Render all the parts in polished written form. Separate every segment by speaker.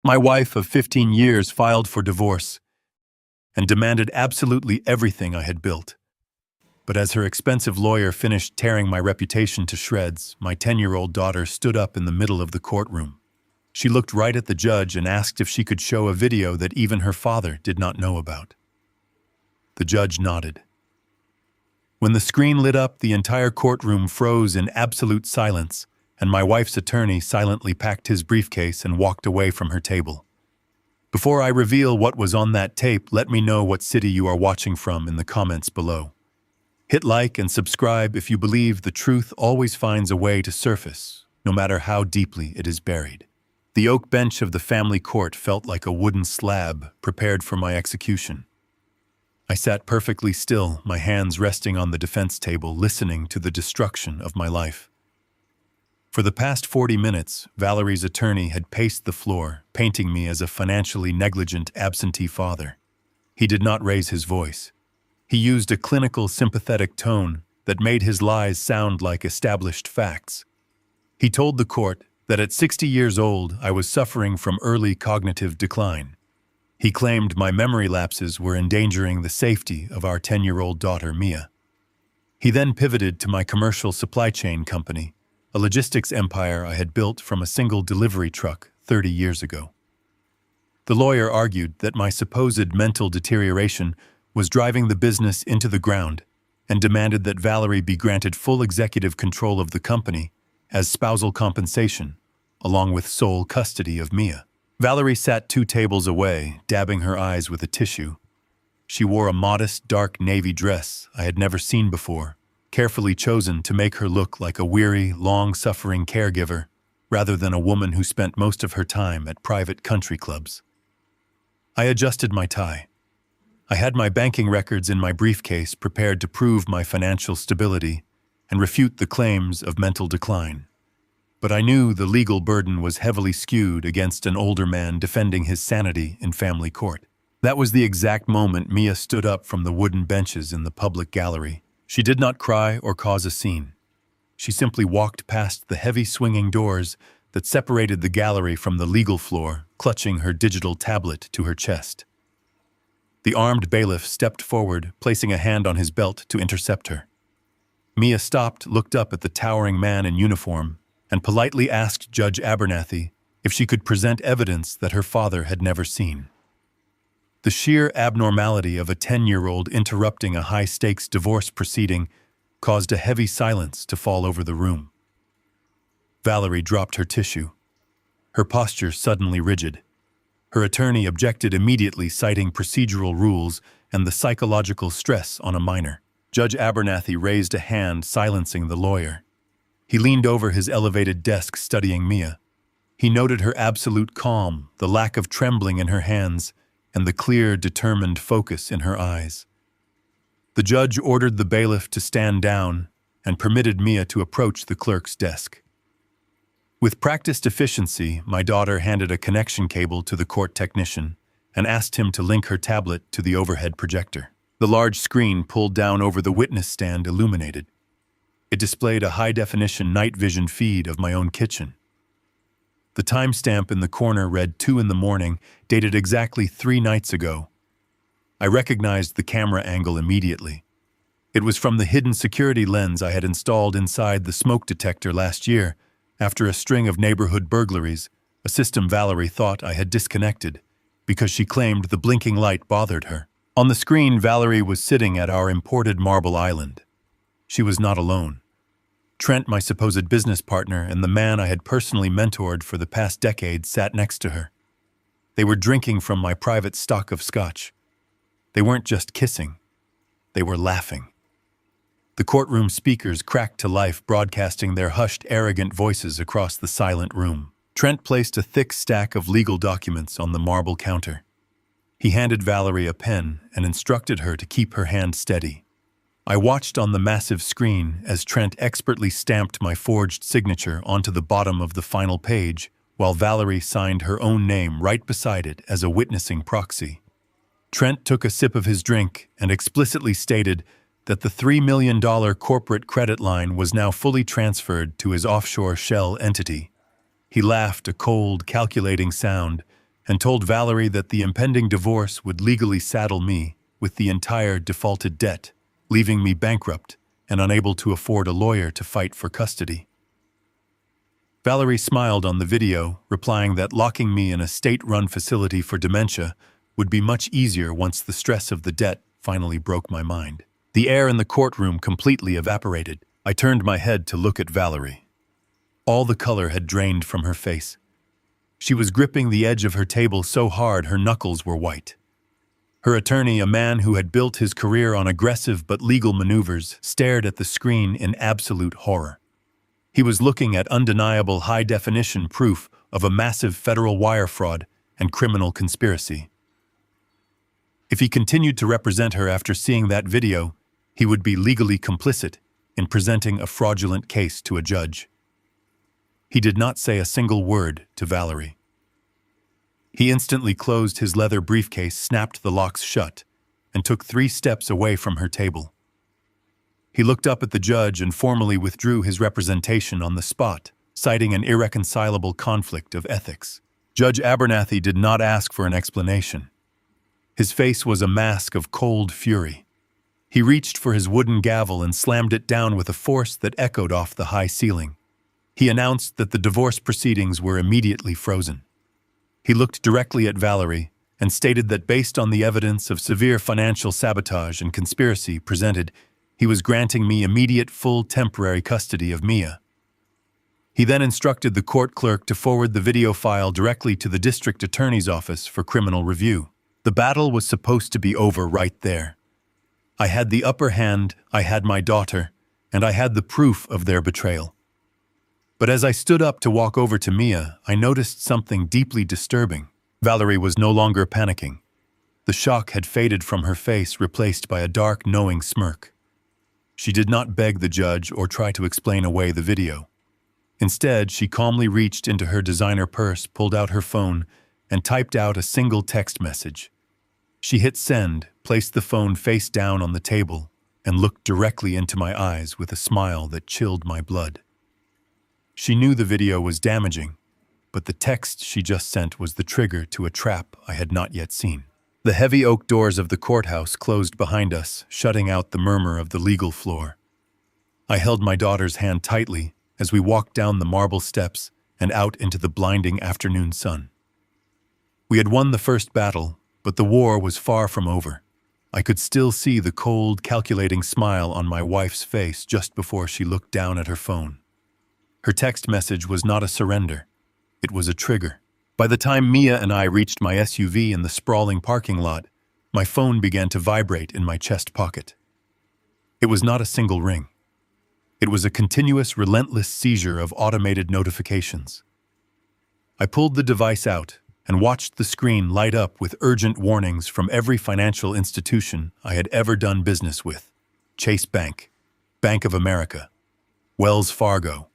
Speaker 1: My wife of 15 years filed for divorce and demanded absolutely everything I had built. But as her expensive lawyer finished tearing my reputation to shreds, my 10-year-old daughter stood up in the middle of the courtroom. She looked right at the judge and asked if she could show a video that even her father did not know about. The judge nodded. When the screen lit up, the entire courtroom froze in absolute silence, and my wife's attorney silently packed his briefcase and walked away from her table. Before I reveal what was on that tape, let me know what city you are watching from in the comments below. Hit like and subscribe if you believe the truth always finds a way to surface, no matter how deeply it is buried. The oak bench of the family court felt like a wooden slab prepared for my execution. I sat perfectly still, my hands resting on the defense table, listening to the destruction of my life. For the past 40 minutes, Valerie's attorney had paced the floor, painting me as a financially negligent absentee father. He did not raise his voice. He used a clinical, sympathetic tone that made his lies sound like established facts. He told the court that at 60 years old, I was suffering from early cognitive decline. He claimed my memory lapses were endangering the safety of our 10-year-old daughter, Mia. He then pivoted to my commercial supply chain company, a logistics empire I had built from a single delivery truck 30 years ago. The lawyer argued that my supposed mental deterioration was driving the business into the ground and demanded that Valerie be granted full executive control of the company as spousal compensation, along with sole custody of Mia. Valerie sat 2 tables away, dabbing her eyes with a tissue. She wore a modest, dark navy dress I had never seen before, carefully chosen to make her look like a weary, long-suffering caregiver, rather than a woman who spent most of her time at private country clubs. I adjusted my tie. I had my banking records in my briefcase prepared to prove my financial stability and refute the claims of mental decline. But I knew the legal burden was heavily skewed against an older man defending his sanity in family court. That was the exact moment Mia stood up from the wooden benches in the public gallery. She did not cry or cause a scene. She simply walked past the heavy swinging doors that separated the gallery from the legal floor, clutching her digital tablet to her chest. The armed bailiff stepped forward, placing a hand on his belt to intercept her. Mia stopped, looked up at the towering man in uniform, and politely asked Judge Abernathy if she could present evidence that her father had never seen. The sheer abnormality of a 10-year-old interrupting a high-stakes divorce proceeding caused a heavy silence to fall over the room. Valerie dropped her tissue, her posture suddenly rigid. Her attorney objected immediately, citing procedural rules and the psychological stress on a minor. Judge Abernathy raised a hand, silencing the lawyer. He leaned over his elevated desk, studying Mia. He noted her absolute calm, the lack of trembling in her hands, and the clear, determined focus in her eyes. The judge ordered the bailiff to stand down and permitted Mia to approach the clerk's desk. With practiced efficiency, my daughter handed a connection cable to the court technician and asked him to link her tablet to the overhead projector. The large screen pulled down over the witness stand illuminated. It displayed a high-definition night vision feed of my own kitchen. The timestamp in the corner read 2 a.m, dated exactly 3 nights ago. I recognized the camera angle immediately. It was from the hidden security lens I had installed inside the smoke detector last year, after a string of neighborhood burglaries, a system Valerie thought I had disconnected because she claimed the blinking light bothered her. On the screen, Valerie was sitting at our imported marble island. She was not alone. Trent, my supposed business partner, and the man I had personally mentored for the past decade sat next to her. They were drinking from my private stock of scotch. They weren't just kissing. They were laughing. The courtroom speakers cracked to life, broadcasting their hushed, arrogant voices across the silent room. Trent placed a thick stack of legal documents on the marble counter. He handed Valerie a pen and instructed her to keep her hand steady. I watched on the massive screen as Trent expertly stamped my forged signature onto the bottom of the final page, while Valerie signed her own name right beside it as a witnessing proxy. Trent took a sip of his drink and explicitly stated that the $3 million corporate credit line was now fully transferred to his offshore shell entity. He laughed, a cold, calculating sound, and told Valerie that the impending divorce would legally saddle me with the entire defaulted debt, leaving me bankrupt and unable to afford a lawyer to fight for custody. Valerie smiled on the video, replying that locking me in a state-run facility for dementia would be much easier once the stress of the debt finally broke my mind. The air in the courtroom completely evaporated. I turned my head to look at Valerie. All the color had drained from her face. She was gripping the edge of her table so hard her knuckles were white. Her attorney, a man who had built his career on aggressive but legal maneuvers, stared at the screen in absolute horror. He was looking at undeniable high-definition proof of a massive federal wire fraud and criminal conspiracy. If he continued to represent her after seeing that video, he would be legally complicit in presenting a fraudulent case to a judge. He did not say a single word to Valerie. He instantly closed his leather briefcase, snapped the locks shut, and took 3 steps away from her table. He looked up at the judge and formally withdrew his representation on the spot, citing an irreconcilable conflict of ethics. Judge Abernathy did not ask for an explanation. His face was a mask of cold fury. He reached for his wooden gavel and slammed it down with a force that echoed off the high ceiling. He announced that the divorce proceedings were immediately frozen. He looked directly at Valerie and stated that based on the evidence of severe financial sabotage and conspiracy presented, he was granting me immediate full temporary custody of Mia. He then instructed the court clerk to forward the video file directly to the district attorney's office for criminal review. The battle was supposed to be over right there. I had the upper hand, I had my daughter, and I had the proof of their betrayal. But as I stood up to walk over to Mia, I noticed something deeply disturbing. Valerie was no longer panicking. The shock had faded from her face, replaced by a dark, knowing smirk. She did not beg the judge or try to explain away the video. Instead, she calmly reached into her designer purse, pulled out her phone, and typed out a single text message. She hit send, placed the phone face down on the table, and looked directly into my eyes with a smile that chilled my blood. She knew the video was damaging, but the text she just sent was the trigger to a trap I had not yet seen. The heavy oak doors of the courthouse closed behind us, shutting out the murmur of the legal floor. I held my daughter's hand tightly as we walked down the marble steps and out into the blinding afternoon sun. We had won the first battle, but the war was far from over. I could still see the cold, calculating smile on my wife's face just before she looked down at her phone. Her text message was not a surrender. It was a trigger. By the time Mia and I reached my SUV in the sprawling parking lot, my phone began to vibrate in my chest pocket. It was not a single ring. It was a continuous, relentless seizure of automated notifications. I pulled the device out and watched the screen light up with urgent warnings from every financial institution I had ever done business with. Chase Bank, Bank of America, Wells Fargo.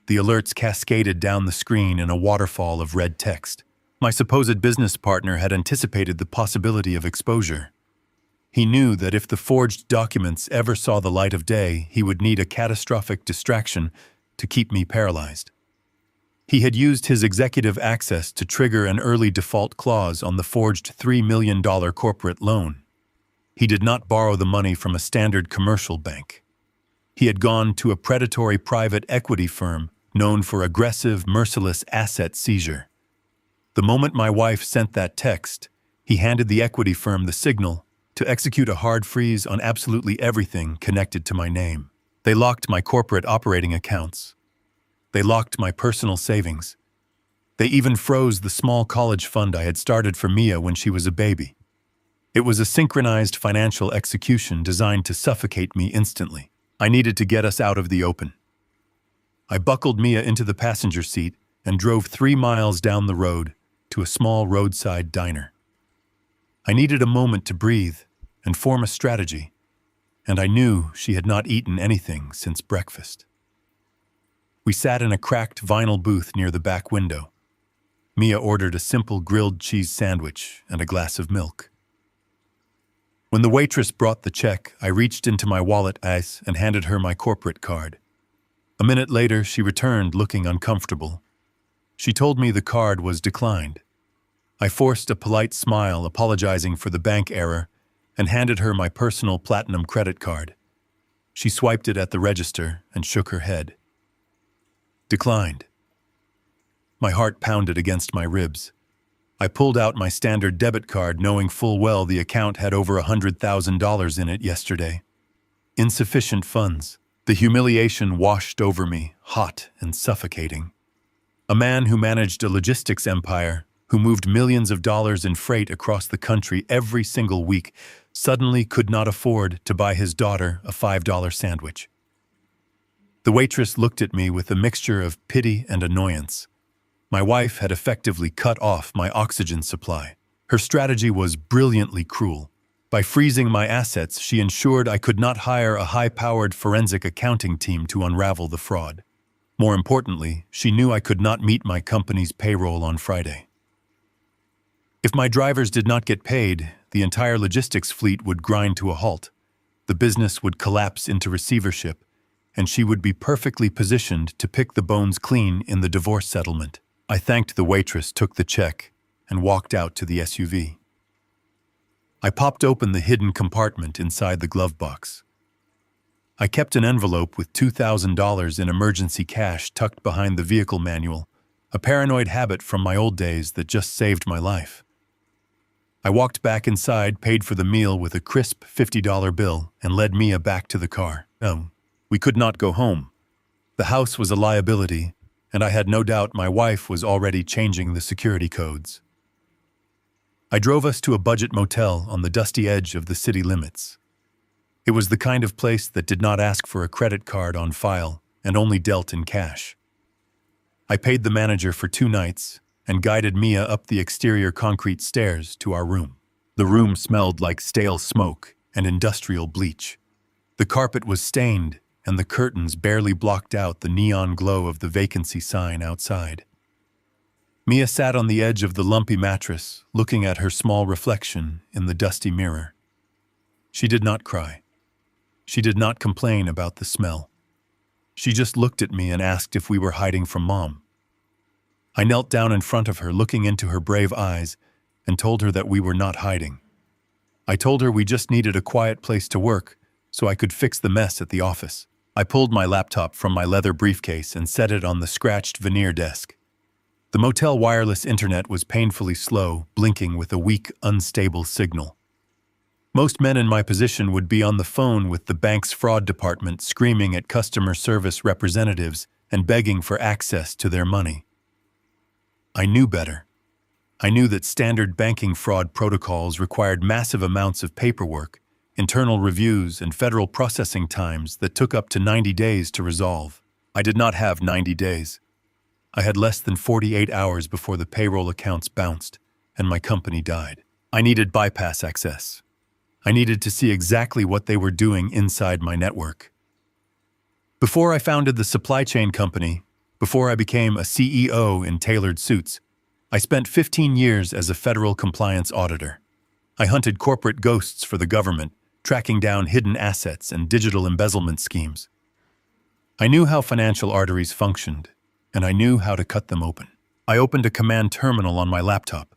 Speaker 1: The alerts cascaded down the screen in a waterfall of red text. My supposed business partner had anticipated the possibility of exposure. He knew that if the forged documents ever saw the light of day, he would need a catastrophic distraction to keep me paralyzed. He had used his executive access to trigger an early default clause on the forged $3 million corporate loan. He did not borrow the money from a standard commercial bank. He had gone to a predatory private equity firm known for aggressive, merciless asset seizure. The moment my wife sent that text, he handed the equity firm the signal to execute a hard freeze on absolutely everything connected to my name. They locked my corporate operating accounts. They locked my personal savings. They even froze the small college fund I had started for Mia when she was a baby. It was a synchronized financial execution designed to suffocate me instantly. I needed to get us out of the open. I buckled Mia into the passenger seat and drove 3 miles down the road to a small roadside diner. I needed a moment to breathe and form a strategy, and I knew she had not eaten anything since breakfast. We sat in a cracked vinyl booth near the back window. Mia ordered a simple grilled cheese sandwich and a glass of milk. When the waitress brought the check, I reached into my wallet and handed her my corporate card. A minute later, she returned looking uncomfortable. She told me the card was declined. I forced a polite smile, apologizing for the bank error, and handed her my personal platinum credit card. She swiped it at the register and shook her head. Declined. My heart pounded against my ribs. I pulled out my standard debit card, knowing full well the account had over $100,000 in it yesterday. Insufficient funds. The humiliation washed over me, hot and suffocating. A man who managed a logistics empire, who moved millions of dollars in freight across the country every single week, suddenly could not afford to buy his daughter a $5 sandwich. The waitress looked at me with a mixture of pity and annoyance. My wife had effectively cut off my oxygen supply. Her strategy was brilliantly cruel. By freezing my assets, she ensured I could not hire a high-powered forensic accounting team to unravel the fraud. More importantly, she knew I could not meet my company's payroll on Friday. If my drivers did not get paid, the entire logistics fleet would grind to a halt. The business would collapse into receivership, and she would be perfectly positioned to pick the bones clean in the divorce settlement. I thanked the waitress, took the check, and walked out to the SUV. I popped open the hidden compartment inside the glove box. I kept an envelope with $2,000 in emergency cash tucked behind the vehicle manual, a paranoid habit from my old days that just saved my life. I walked back inside, paid for the meal with a crisp $50 bill, and led Mia back to the car. No, we could not go home. The house was a liability, and I had no doubt my wife was already changing the security codes. I drove us to a budget motel on the dusty edge of the city limits. It was the kind of place that did not ask for a credit card on file and only dealt in cash. I paid the manager for 2 nights and guided Mia up the exterior concrete stairs to our room. The room smelled like stale smoke and industrial bleach. The carpet was stained, and the curtains barely blocked out the neon glow of the vacancy sign outside. Mia sat on the edge of the lumpy mattress, looking at her small reflection in the dusty mirror. She did not cry. She did not complain about the smell. She just looked at me and asked if we were hiding from Mom. I knelt down in front of her, looking into her brave eyes, and told her that we were not hiding. I told her we just needed a quiet place to work so I could fix the mess at the office. I pulled my laptop from my leather briefcase and set it on the scratched veneer desk. The motel wireless internet was painfully slow, blinking with a weak, unstable signal. Most men in my position would be on the phone with the bank's fraud department, screaming at customer service representatives and begging for access to their money. I knew better. I knew that standard banking fraud protocols required massive amounts of paperwork, internal reviews, and federal processing times that took up to 90 days to resolve. I did not have 90 days. I had less than 48 hours before the payroll accounts bounced and my company died. I needed bypass access. I needed to see exactly what they were doing inside my network. Before I founded the supply chain company, before I became a CEO in tailored suits, I spent 15 years as a federal compliance auditor. I hunted corporate ghosts for the government, tracking down hidden assets and digital embezzlement schemes. I knew how financial arteries functioned, and I knew how to cut them open. I opened a command terminal on my laptop.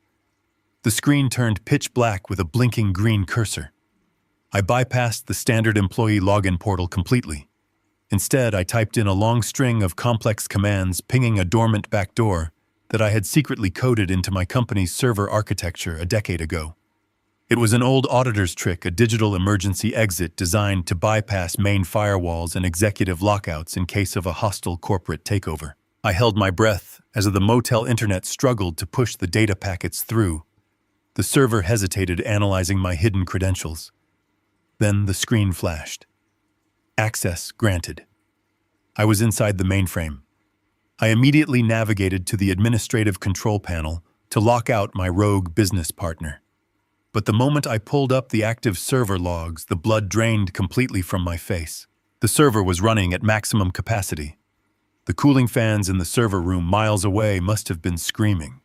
Speaker 1: The screen turned pitch black with a blinking green cursor. I bypassed the standard employee login portal completely. Instead, I typed in a long string of complex commands, pinging a dormant backdoor that I had secretly coded into my company's server architecture a decade ago. It was an old auditor's trick, a digital emergency exit designed to bypass main firewalls and executive lockouts in case of a hostile corporate takeover. I held my breath as the motel internet struggled to push the data packets through. The server hesitated, analyzing my hidden credentials. Then the screen flashed. Access granted. I was inside the mainframe. I immediately navigated to the administrative control panel to lock out my rogue business partner. But the moment I pulled up the active server logs, the blood drained completely from my face. The server was running at maximum capacity. The cooling fans in the server room miles away must have been screaming.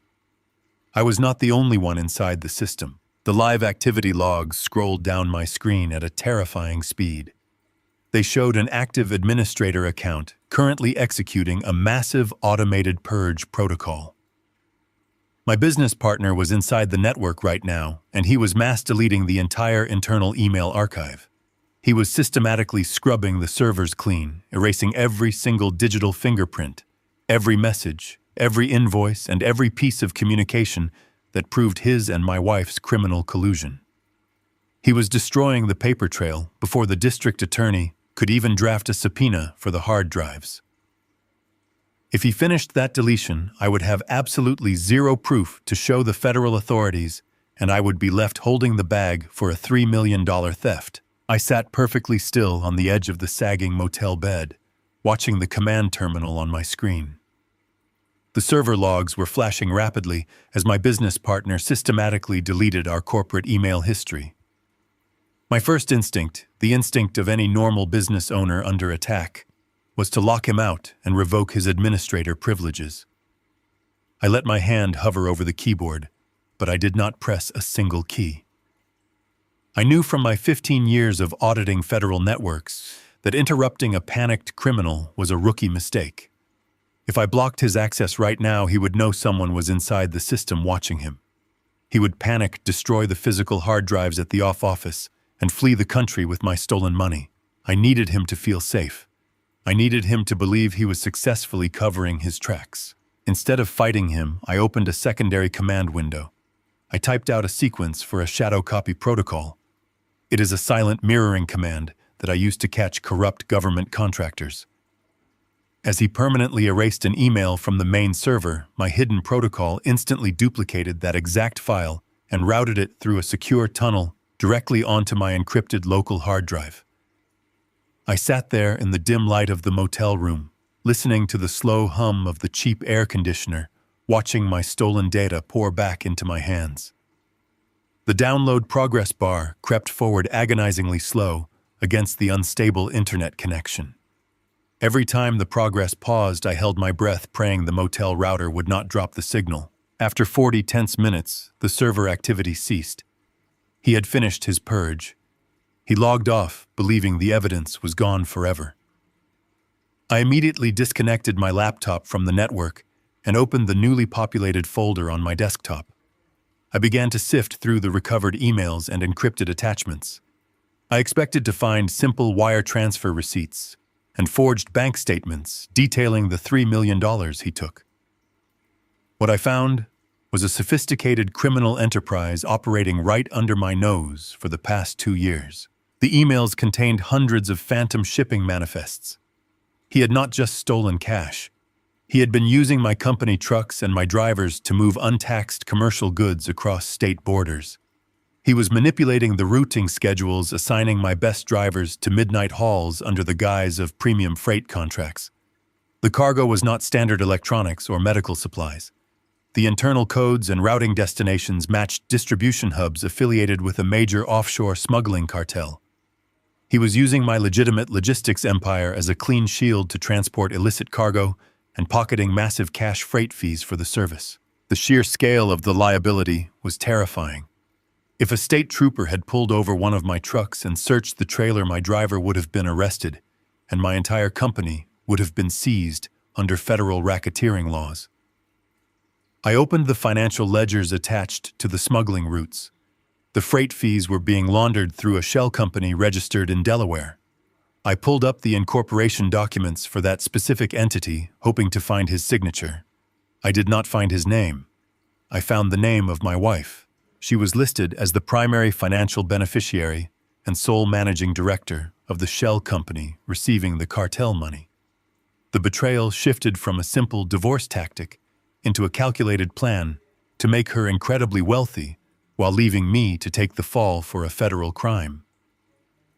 Speaker 1: I was not the only one inside the system. The live activity logs scrolled down my screen at a terrifying speed. They showed an active administrator account currently executing a massive automated purge protocol. My business partner was inside the network right now, and he was mass deleting the entire internal email archive. He was systematically scrubbing the servers clean, erasing every single digital fingerprint, every message, every invoice, and every piece of communication that proved his and my wife's criminal collusion. He was destroying the paper trail before the district attorney could even draft a subpoena for the hard drives. If he finished that deletion, I would have absolutely zero proof to show the federal authorities, and I would be left holding the bag for a $3 million theft. I sat perfectly still on the edge of the sagging motel bed, watching the command terminal on my screen. The server logs were flashing rapidly as my business partner systematically deleted our corporate email history. My first instinct, the instinct of any normal business owner under attack, was to lock him out and revoke his administrator privileges. I let my hand hover over the keyboard, but I did not press a single key. I knew from my 15 years of auditing federal networks that interrupting a panicked criminal was a rookie mistake. If I blocked his access right now, he would know someone was inside the system watching him. He would panic, destroy the physical hard drives at the office, and flee the country with my stolen money. I needed him to feel safe. I needed him to believe he was successfully covering his tracks. Instead of fighting him, I opened a secondary command window. I typed out a sequence for a shadow copy protocol. It is a silent mirroring command that I use to catch corrupt government contractors. As he permanently erased an email from the main server, my hidden protocol instantly duplicated that exact file and routed it through a secure tunnel directly onto my encrypted local hard drive. I sat there in the dim light of the motel room, listening to the slow hum of the cheap air conditioner, watching my stolen data pour back into my hands. The download progress bar crept forward agonizingly slow against the unstable internet connection. Every time the progress paused, I held my breath, praying the motel router would not drop the signal. After 40 tense minutes, the server activity ceased. He had finished his purge. He logged off, believing the evidence was gone forever. I immediately disconnected my laptop from the network and opened the newly populated folder on my desktop. I began to sift through the recovered emails and encrypted attachments. I expected to find simple wire transfer receipts and forged bank statements detailing the $3 million he took. What I found was a sophisticated criminal enterprise operating right under my nose for the past 2 years. The emails contained hundreds of phantom shipping manifests. He had not just stolen cash. He had been using my company trucks and my drivers to move untaxed commercial goods across state borders. He was manipulating the routing schedules, assigning my best drivers to midnight hauls under the guise of premium freight contracts. The cargo was not standard electronics or medical supplies. The internal codes and routing destinations matched distribution hubs affiliated with a major offshore smuggling cartel. He was using my legitimate logistics empire as a clean shield to transport illicit cargo and pocketing massive cash freight fees for the service. The sheer scale of the liability was terrifying. If a state trooper had pulled over one of my trucks and searched the trailer, my driver would have been arrested, and my entire company would have been seized under federal racketeering laws. I opened the financial ledgers attached to the smuggling routes. The freight fees were being laundered through a shell company registered in Delaware. I pulled up the incorporation documents for that specific entity, hoping to find his signature. I did not find his name. I found the name of my wife. She was listed as the primary financial beneficiary and sole managing director of the shell company receiving the cartel money. The betrayal shifted from a simple divorce tactic into a calculated plan to make her incredibly wealthy while leaving me to take the fall for a federal crime.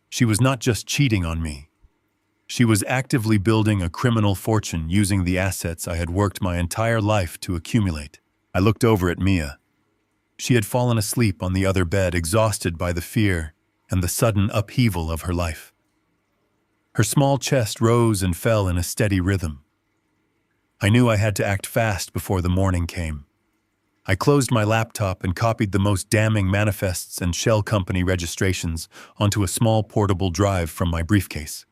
Speaker 1: She was not just cheating on me. She was actively building a criminal fortune using the assets I had worked my entire life to accumulate. I looked over at Mia. She had fallen asleep on the other bed, exhausted by the fear and the sudden upheaval of her life. Her small chest rose and fell in a steady rhythm. I knew I had to act fast before the morning came. I closed my laptop and copied the most damning manifests and shell company registrations onto a small portable drive from my briefcase.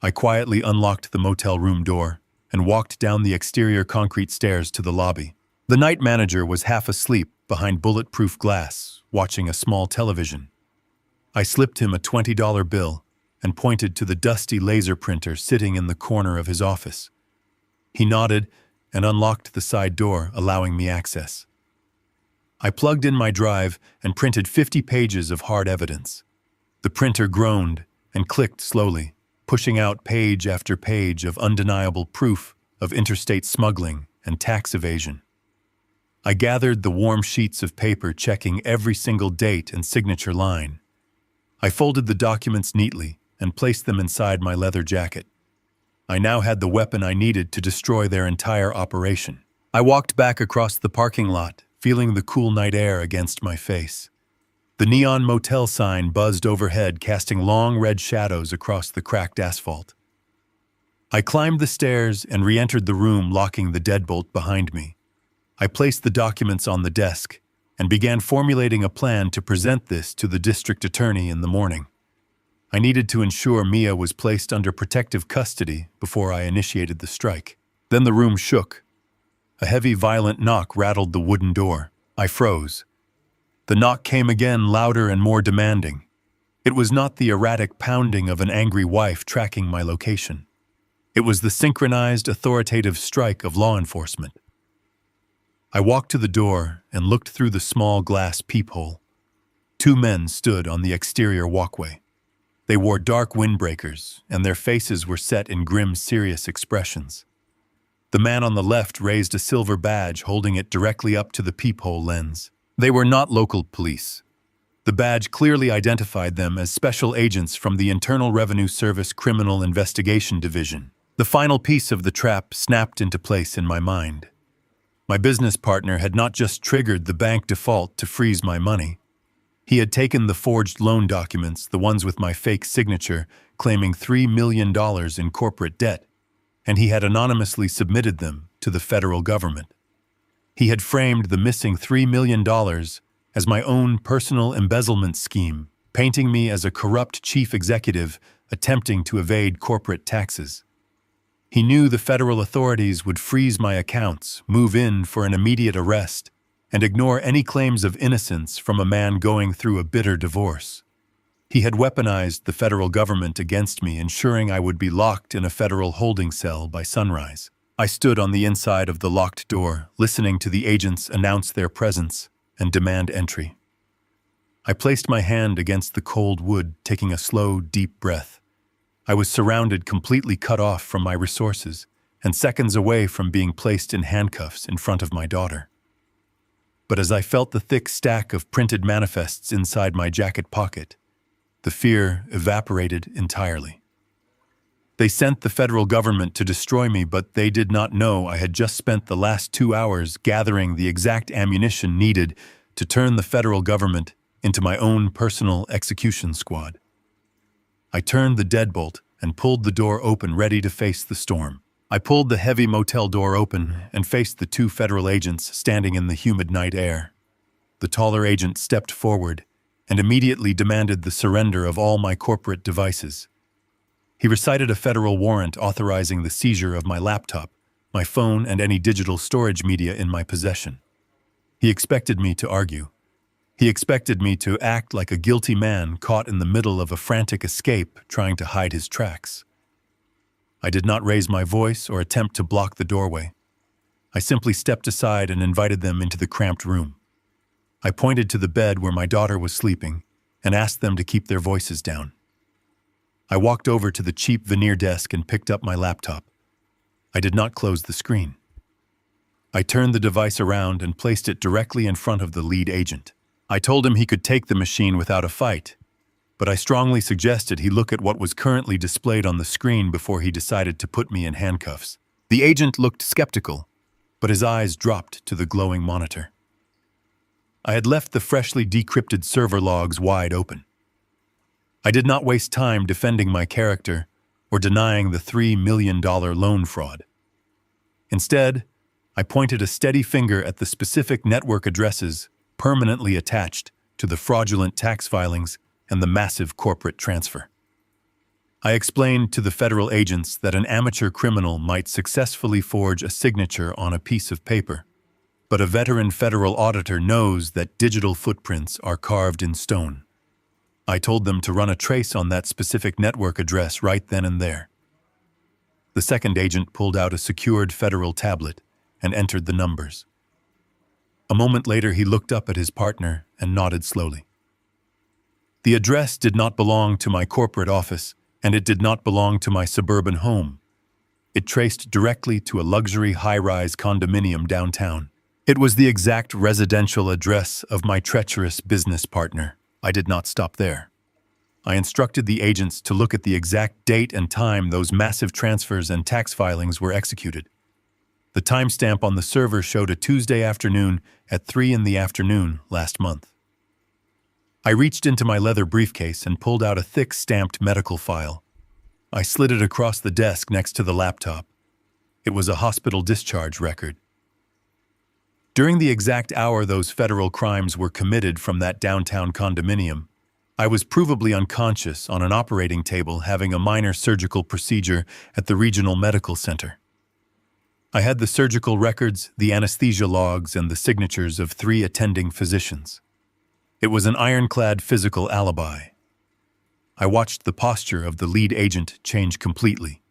Speaker 1: I quietly unlocked the motel room door and walked down the exterior concrete stairs to the lobby. The night manager was half asleep behind bulletproof glass, watching a small television. I slipped him a $20 bill and pointed to the dusty laser printer sitting in the corner of his office. He nodded and unlocked the side door, allowing me access. I plugged in my drive and printed 50 pages of hard evidence. The printer groaned and clicked slowly, pushing out page after page of undeniable proof of interstate smuggling and tax evasion. I gathered the warm sheets of paper, checking every single date and signature line. I folded the documents neatly and placed them inside my leather jacket. I now had the weapon I needed to destroy their entire operation. I walked back across the parking lot, feeling the cool night air against my face. The neon motel sign buzzed overhead, casting long red shadows across the cracked asphalt. I climbed the stairs and re-entered the room, locking the deadbolt behind me. I placed the documents on the desk and began formulating a plan to present this to the district attorney in the morning. I needed to ensure Mia was placed under protective custody before I initiated the strike. Then the room shook. A heavy, violent knock rattled the wooden door. I froze. The knock came again, louder and more demanding. It was not the erratic pounding of an angry wife tracking my location. It was the synchronized, authoritative strike of law enforcement. I walked to the door and looked through the small glass peephole. Two men stood on the exterior walkway. They wore dark windbreakers, and their faces were set in grim, serious expressions. The man on the left raised a silver badge, holding it directly up to the peephole lens. They were not local police. The badge clearly identified them as special agents from the Internal Revenue Service Criminal Investigation Division. The final piece of the trap snapped into place in my mind. My business partner had not just triggered the bank default to freeze my money. He had taken the forged loan documents, the ones with my fake signature, claiming $3 million in corporate debt, and he had anonymously submitted them to the federal government. He had framed the missing $3 million as my own personal embezzlement scheme, painting me as a corrupt chief executive attempting to evade corporate taxes. He knew the federal authorities would freeze my accounts, move in for an immediate arrest, and ignore any claims of innocence from a man going through a bitter divorce. He had weaponized the federal government against me, ensuring I would be locked in a federal holding cell by sunrise. I stood on the inside of the locked door, listening to the agents announce their presence and demand entry. I placed my hand against the cold wood, taking a slow, deep breath. I was surrounded, completely cut off from my resources, and seconds away from being placed in handcuffs in front of my daughter. But as I felt the thick stack of printed manifests inside my jacket pocket, the fear evaporated entirely. They sent the federal government to destroy me, but they did not know I had just spent the last 2 hours gathering the exact ammunition needed to turn the federal government into my own personal execution squad. I turned the deadbolt and pulled the door open, ready to face the storm. I pulled the heavy motel door open and faced the two federal agents standing in the humid night air. The taller agent stepped forward and immediately demanded the surrender of all my corporate devices. He recited a federal warrant authorizing the seizure of my laptop, my phone, and any digital storage media in my possession. He expected me to argue. He expected me to act like a guilty man caught in the middle of a frantic escape trying to hide his tracks. I did not raise my voice or attempt to block the doorway. I simply stepped aside and invited them into the cramped room. I pointed to the bed where my daughter was sleeping and asked them to keep their voices down. I walked over to the cheap veneer desk and picked up my laptop. I did not close the screen. I turned the device around and placed it directly in front of the lead agent. I told him he could take the machine without a fight, but I strongly suggested he look at what was currently displayed on the screen before he decided to put me in handcuffs. The agent looked skeptical, but his eyes dropped to the glowing monitor. I had left the freshly decrypted server logs wide open. I did not waste time defending my character or denying the $3 million loan fraud. Instead, I pointed a steady finger at the specific network addresses permanently attached to the fraudulent tax filings and the massive corporate transfer. I explained to the federal agents that an amateur criminal might successfully forge a signature on a piece of paper, but a veteran federal auditor knows that digital footprints are carved in stone. I told them to run a trace on that specific network address right then and there. The second agent pulled out a secured federal tablet and entered the numbers. A moment later, he looked up at his partner and nodded slowly. The address did not belong to my corporate office, and it did not belong to my suburban home. It traced directly to a luxury high-rise condominium downtown. It was the exact residential address of my treacherous business partner. I did not stop there. I instructed the agents to look at the exact date and time those massive transfers and tax filings were executed. The timestamp on the server showed a Tuesday afternoon at 3 p.m. last month. I reached into my leather briefcase and pulled out a thick stamped medical file. I slid it across the desk next to the laptop. It was a hospital discharge record. During the exact hour those federal crimes were committed from that downtown condominium, I was provably unconscious on an operating table having a minor surgical procedure at the regional medical center. I had the surgical records, the anesthesia logs, and the signatures of 3 attending physicians. It was an ironclad physical alibi. I watched the posture of the lead agent change completely.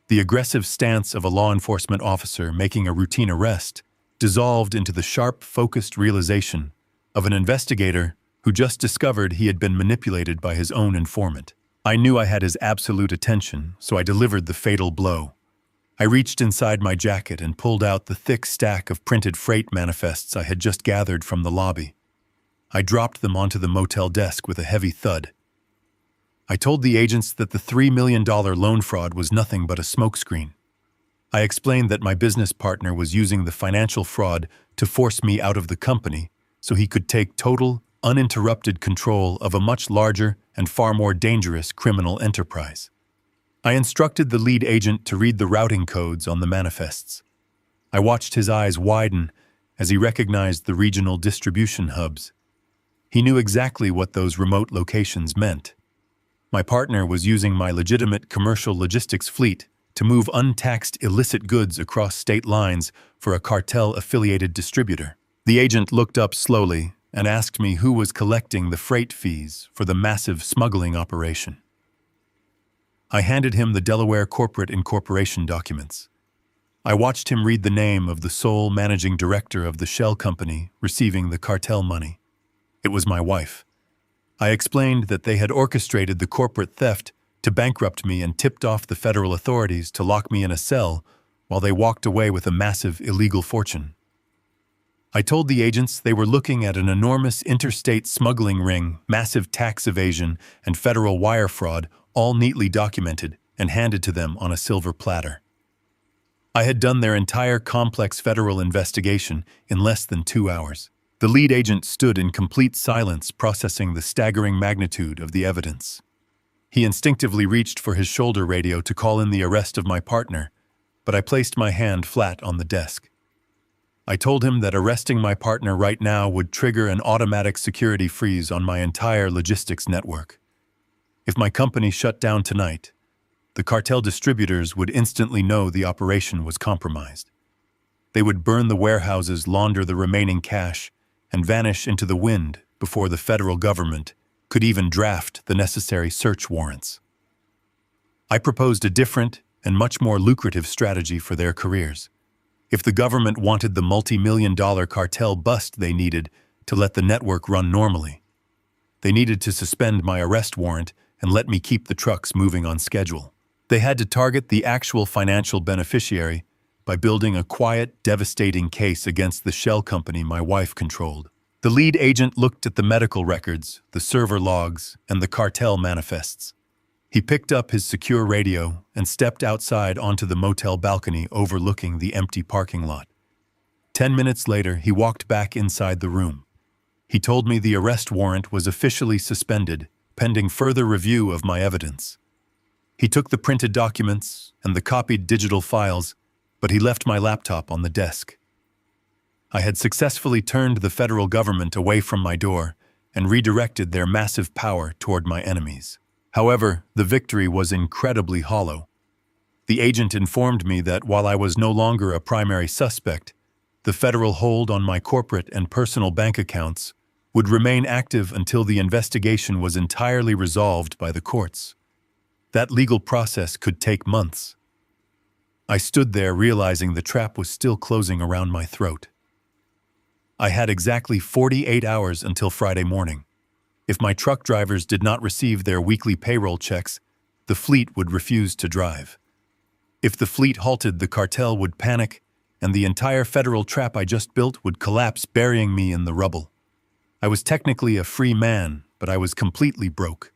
Speaker 1: The aggressive stance of a law enforcement officer making a routine arrest dissolved into the sharp, focused realization of an investigator who just discovered he had been manipulated by his own informant. I knew I had his absolute attention, so I delivered the fatal blow. I reached inside my jacket and pulled out the thick stack of printed freight manifests I had just gathered from the lobby. I dropped them onto the motel desk with a heavy thud. I told the agents that the $3 million loan fraud was nothing but a smokescreen. I explained that my business partner was using the financial fraud to force me out of the company so he could take total, uninterrupted control of a much larger and far more dangerous criminal enterprise. I instructed the lead agent to read the routing codes on the manifests. I watched his eyes widen as he recognized the regional distribution hubs. He knew exactly what those remote locations meant. My partner was using my legitimate commercial logistics fleet to move untaxed illicit goods across state lines for a cartel-affiliated distributor. The agent looked up slowly and asked me who was collecting the freight fees for the massive smuggling operation. I handed him the Delaware Corporate Incorporation documents. I watched him read the name of the sole managing director of the shell company receiving the cartel money. It was my wife. I explained that they had orchestrated the corporate theft to bankrupt me and tipped off the federal authorities to lock me in a cell while they walked away with a massive illegal fortune. I told the agents they were looking at an enormous interstate smuggling ring, massive tax evasion, and federal wire fraud, all neatly documented and handed to them on a silver platter. I had done their entire complex federal investigation in less than 2 hours. The lead agent stood in complete silence, processing the staggering magnitude of the evidence. He instinctively reached for his shoulder radio to call in the arrest of my partner, but I placed my hand flat on the desk. I told him that arresting my partner right now would trigger an automatic security freeze on my entire logistics network. If my company shut down tonight, the cartel distributors would instantly know the operation was compromised. They would burn the warehouses, launder the remaining cash, and vanish into the wind before the federal government could even draft the necessary search warrants. I proposed a different and much more lucrative strategy for their careers. If the government wanted the multi-million-dollar cartel bust they needed to let the network run normally, they needed to suspend my arrest warrant and let me keep the trucks moving on schedule. They had to target the actual financial beneficiary by building a quiet, devastating case against the shell company my wife controlled. The lead agent looked at the medical records, the server logs, and the cartel manifests. He picked up his secure radio and stepped outside onto the motel balcony overlooking the empty parking lot. 10 minutes later, he walked back inside the room. He told me the arrest warrant was officially suspended, pending further review of my evidence. He took the printed documents and the copied digital files, but he left my laptop on the desk. I had successfully turned the federal government away from my door and redirected their massive power toward my enemies. However, the victory was incredibly hollow. The agent informed me that while I was no longer a primary suspect, The federal hold on my corporate and personal bank accounts would remain active until the investigation was entirely resolved by the courts. That legal process could take months. I stood there realizing the trap was still closing around my throat. I had exactly 48 hours until Friday morning. If my truck drivers did not receive their weekly payroll checks, the fleet would refuse to drive. If the fleet halted, the cartel would panic, and the entire federal trap I just built would collapse, burying me in the rubble. I was technically a free man, but I was completely broke.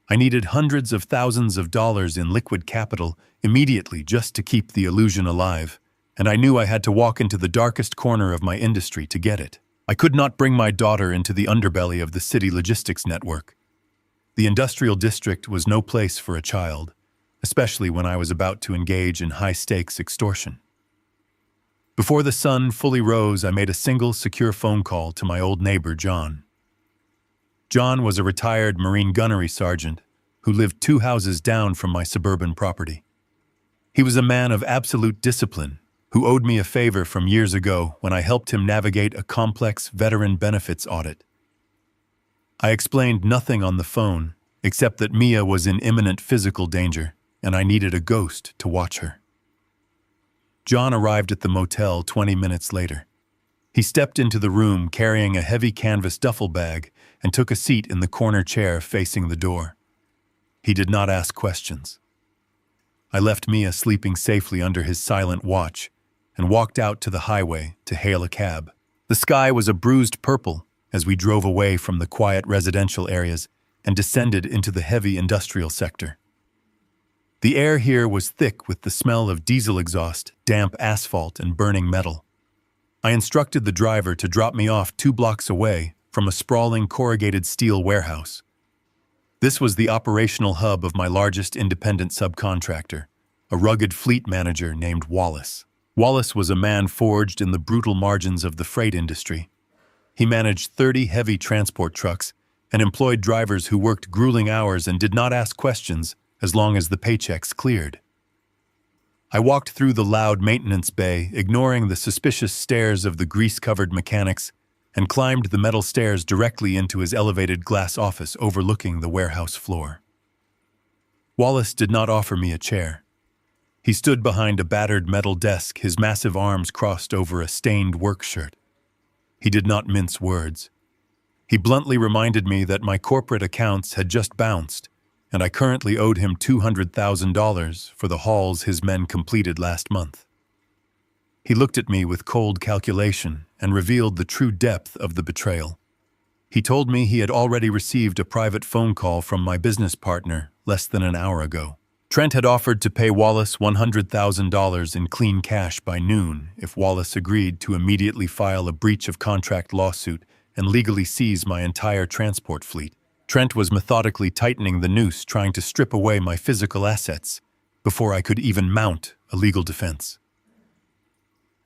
Speaker 1: I needed hundreds of thousands of dollars in liquid capital immediately just to keep the illusion alive, and I knew I had to walk into the darkest corner of my industry to get it. I could not bring my daughter into the underbelly of the city logistics network. The industrial district was no place for a child, especially when I was about to engage in high-stakes extortion. Before the sun fully rose, I made a single secure phone call to my old neighbor, John. John was a retired Marine gunnery sergeant who lived 2 houses down from my suburban property. He was a man of absolute discipline who owed me a favor from years ago when I helped him navigate a complex veteran benefits audit. I explained nothing on the phone except that Mia was in imminent physical danger and I needed a ghost to watch her. John arrived at the motel 20 minutes later. He stepped into the room carrying a heavy canvas duffel bag and took a seat in the corner chair facing the door. He did not ask questions. I left Mia sleeping safely under his silent watch and walked out to the highway to hail a cab. The sky was a bruised purple as we drove away from the quiet residential areas and descended into the heavy industrial sector. The air here was thick with the smell of diesel exhaust, damp asphalt, and burning metal. I instructed the driver to drop me off 2 blocks away from a sprawling corrugated steel warehouse. This was the operational hub of my largest independent subcontractor, a rugged fleet manager named Wallace. Wallace was a man forged in the brutal margins of the freight industry. He managed 30 heavy transport trucks and employed drivers who worked grueling hours and did not ask questions as long as the paychecks cleared. I walked through the loud maintenance bay, ignoring the suspicious stares of the grease-covered mechanics, and climbed the metal stairs directly into his elevated glass office overlooking the warehouse floor. Wallace did not offer me a chair. He stood behind a battered metal desk, his massive arms crossed over a stained work shirt. He did not mince words. He bluntly reminded me that my corporate accounts had just bounced, and I currently owed him $200,000 for the hauls his men completed last month. He looked at me with cold calculation and revealed the true depth of the betrayal. He told me he had already received a private phone call from my business partner less than an hour ago. Trent had offered to pay Wallace $100,000 in clean cash by noon if Wallace agreed to immediately file a breach of contract lawsuit and legally seize my entire transport fleet. Trent was methodically tightening the noose, trying to strip away my physical assets before I could even mount a legal defense.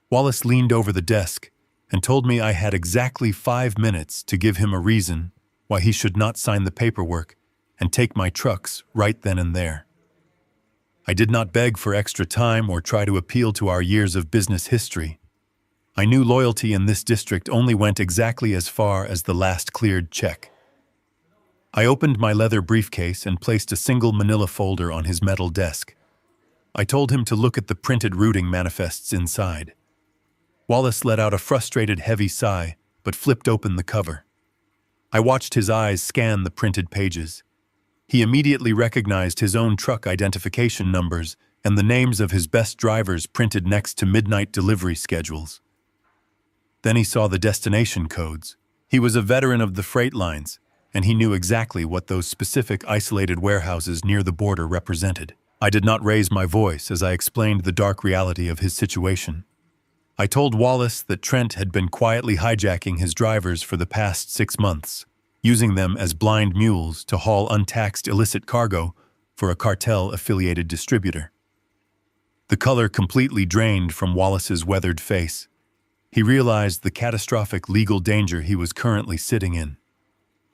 Speaker 1: Wallace leaned over the desk and told me I had exactly 5 minutes to give him a reason why he should not sign the paperwork and take my trucks right then and there. I did not beg for extra time or try to appeal to our years of business history. I knew loyalty in this district only went exactly as far as the last cleared check. I opened my leather briefcase and placed a single manila folder on his metal desk. I told him to look at the printed routing manifests inside. Wallace let out a frustrated, heavy sigh, but flipped open the cover. I watched his eyes scan the printed pages. He immediately recognized his own truck identification numbers and the names of his best drivers printed next to midnight delivery schedules. Then he saw the destination codes. He was a veteran of the freight lines, and he knew exactly what those specific isolated warehouses near the border represented. I did not raise my voice as I explained the dark reality of his situation. I told Wallace that Trent had been quietly hijacking his drivers for the past 6 months, using them as blind mules to haul untaxed illicit cargo for a cartel-affiliated distributor. The color completely drained from Wallace's weathered face. He realized the catastrophic legal danger he was currently sitting in.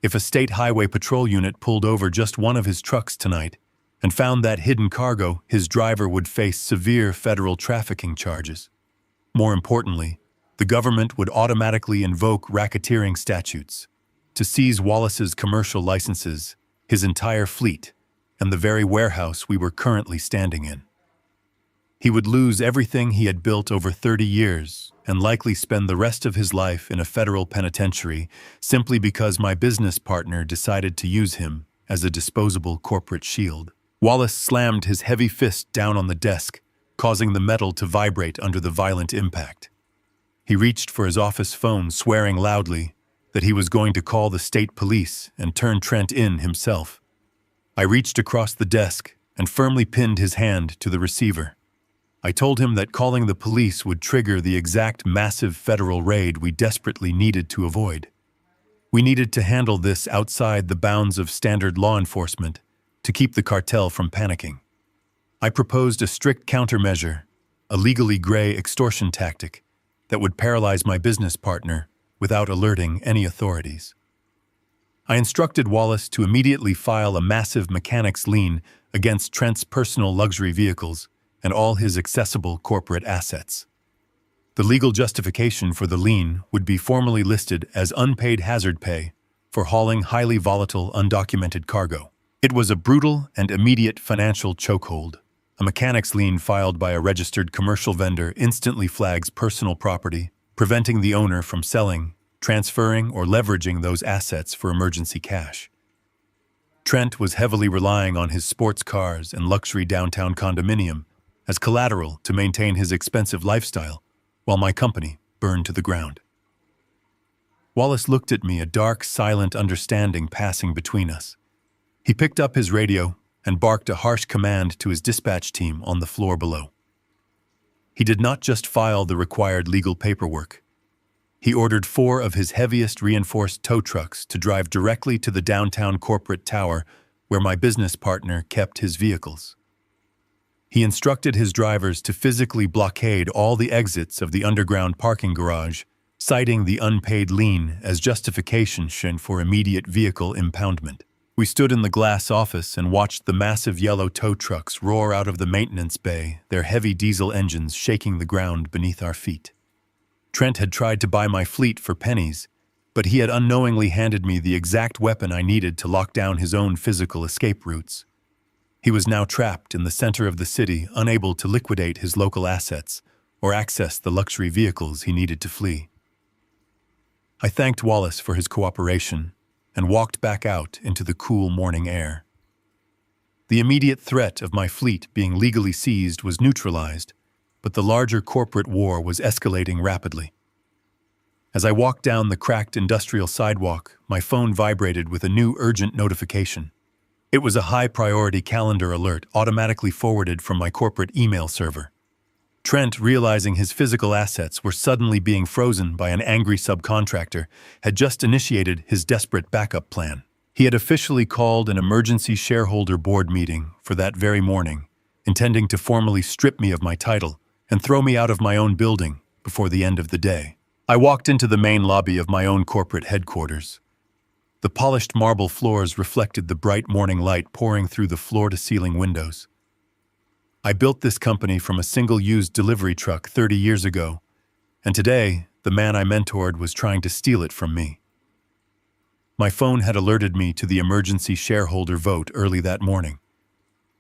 Speaker 1: If a state highway patrol unit pulled over just one of his trucks tonight and found that hidden cargo, his driver would face severe federal trafficking charges. More importantly, The government would automatically invoke racketeering statutes to seize Wallace's commercial licenses, his entire fleet, and the very warehouse we were currently standing in. He would lose everything he had built over 30 years and likely spend the rest of his life in a federal penitentiary simply because my business partner decided to use him as a disposable corporate shield. Wallace slammed his heavy fist down on the desk, causing the metal to vibrate under the violent impact. He reached for his office phone, swearing loudly that he was going to call the state police and turn Trent in himself. I reached across the desk and firmly pinned his hand to the receiver. I told him that calling the police would trigger the exact massive federal raid we desperately needed to avoid. We needed to handle this outside the bounds of standard law enforcement to keep the cartel from panicking. I proposed a strict countermeasure, a legally gray extortion tactic that would paralyze my business partner without alerting any authorities. I instructed Wallace to immediately file a massive mechanics lien against Trent's personal luxury vehicles and all his accessible corporate assets. The legal justification for the lien would be formally listed as unpaid hazard pay for hauling highly volatile, undocumented cargo. It was a brutal and immediate financial chokehold. A mechanics lien filed by a registered commercial vendor instantly flags personal property, preventing the owner from selling, transferring, or leveraging those assets for emergency cash. Trent was heavily relying on his sports cars and luxury downtown condominium as collateral to maintain his expensive lifestyle, while my company burned to the ground. Wallace looked at me, a dark, silent understanding passing between us. He picked up his radio and barked a harsh command to his dispatch team on the floor below. He did not just file the required legal paperwork. He ordered 4 of his heaviest reinforced tow trucks to drive directly to the downtown corporate tower where my business partner kept his vehicles. He instructed his drivers to physically blockade all the exits of the underground parking garage, citing the unpaid lien as justification for immediate vehicle impoundment. We stood in the glass office and watched the massive yellow tow trucks roar out of the maintenance bay, their heavy diesel engines shaking the ground beneath our feet. Trent had tried to buy my fleet for pennies, but he had unknowingly handed me the exact weapon I needed to lock down his own physical escape routes. He was now trapped in the center of the city, unable to liquidate his local assets or access the luxury vehicles he needed to flee. I thanked Wallace for his cooperation and walked back out into the cool morning air. The immediate threat of my fleet being legally seized was neutralized, but the larger corporate war was escalating rapidly. As I walked down the cracked industrial sidewalk, my phone vibrated with a new urgent notification. It was a high-priority calendar alert automatically forwarded from my corporate email server. Trent, realizing his physical assets were suddenly being frozen by an angry subcontractor, had just initiated his desperate backup plan. He had officially called an emergency shareholder board meeting for that very morning, intending to formally strip me of my title and throw me out of my own building before the end of the day. I walked into the main lobby of my own corporate headquarters. The polished marble floors reflected the bright morning light pouring through the floor-to-ceiling windows. I built this company from a single-used delivery truck 30 years ago, and today, the man I mentored was trying to steal it from me. My phone had alerted me to the emergency shareholder vote early that morning.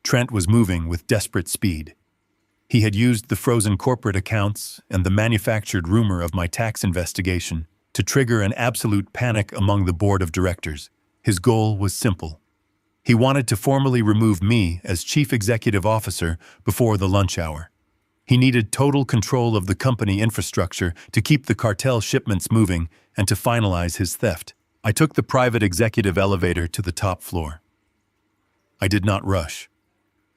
Speaker 1: Trent was moving with desperate speed. He had used the frozen corporate accounts and the manufactured rumor of my tax investigation to trigger an absolute panic among the board of directors. His goal was simple. He wanted to formally remove me as chief executive officer before the lunch hour. He needed total control of the company infrastructure to keep the cartel shipments moving and to finalize his theft. I took the private executive elevator to the top floor. I did not rush.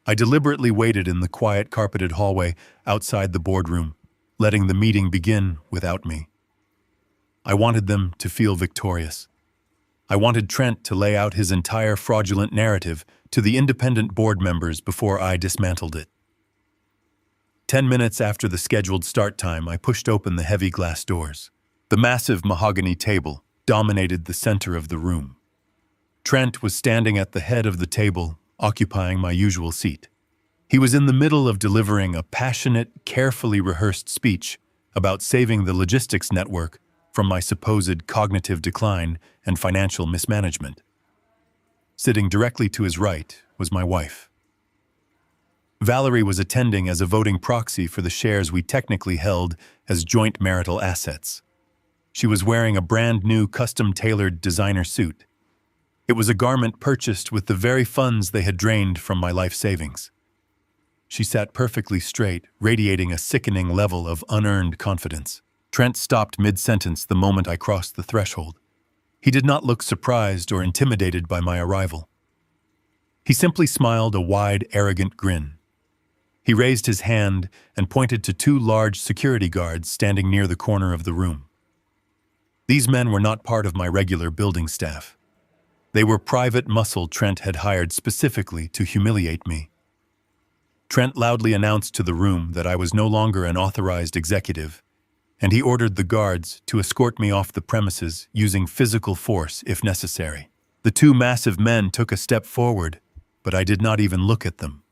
Speaker 1: I deliberately waited in the quiet carpeted hallway outside the boardroom, letting the meeting begin without me. I wanted them to feel victorious. I wanted Trent to lay out his entire fraudulent narrative to the independent board members before I dismantled it. 10 minutes after the scheduled start time, I pushed open the heavy glass doors. The massive mahogany table dominated the center of the room. Trent was standing at the head of the table, occupying my usual seat. He was in the middle of delivering a passionate, carefully rehearsed speech about saving the logistics network from my supposed cognitive decline and financial mismanagement. Sitting directly to his right was my wife. Valerie was attending as a voting proxy for the shares we technically held as joint marital assets. She was wearing a brand new custom-tailored designer suit. It was a garment purchased with the very funds they had drained from my life savings. She sat perfectly straight, radiating a sickening level of unearned confidence. Trent stopped mid-sentence the moment I crossed the threshold. He did not look surprised or intimidated by my arrival. He simply smiled a wide, arrogant grin. He raised his hand and pointed to two large security guards standing near the corner of the room. These men were not part of my regular building staff. They were private muscle Trent had hired specifically to humiliate me. Trent loudly announced to the room that I was no longer an authorized executive, and he ordered the guards to escort me off the premises using physical force if necessary. The two massive men took a step forward, but I did not even look at them.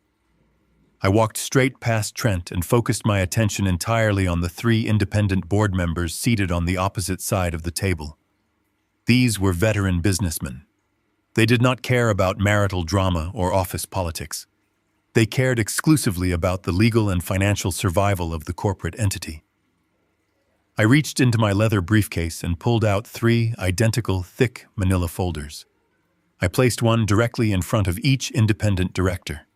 Speaker 1: I walked straight past Trent and focused my attention entirely on the three independent board members seated on the opposite side of the table. These were veteran businessmen. They did not care about marital drama or office politics. They cared exclusively about the legal and financial survival of the corporate entity. I reached into my leather briefcase and pulled out three identical, thick manila folders. I placed one directly in front of each independent director.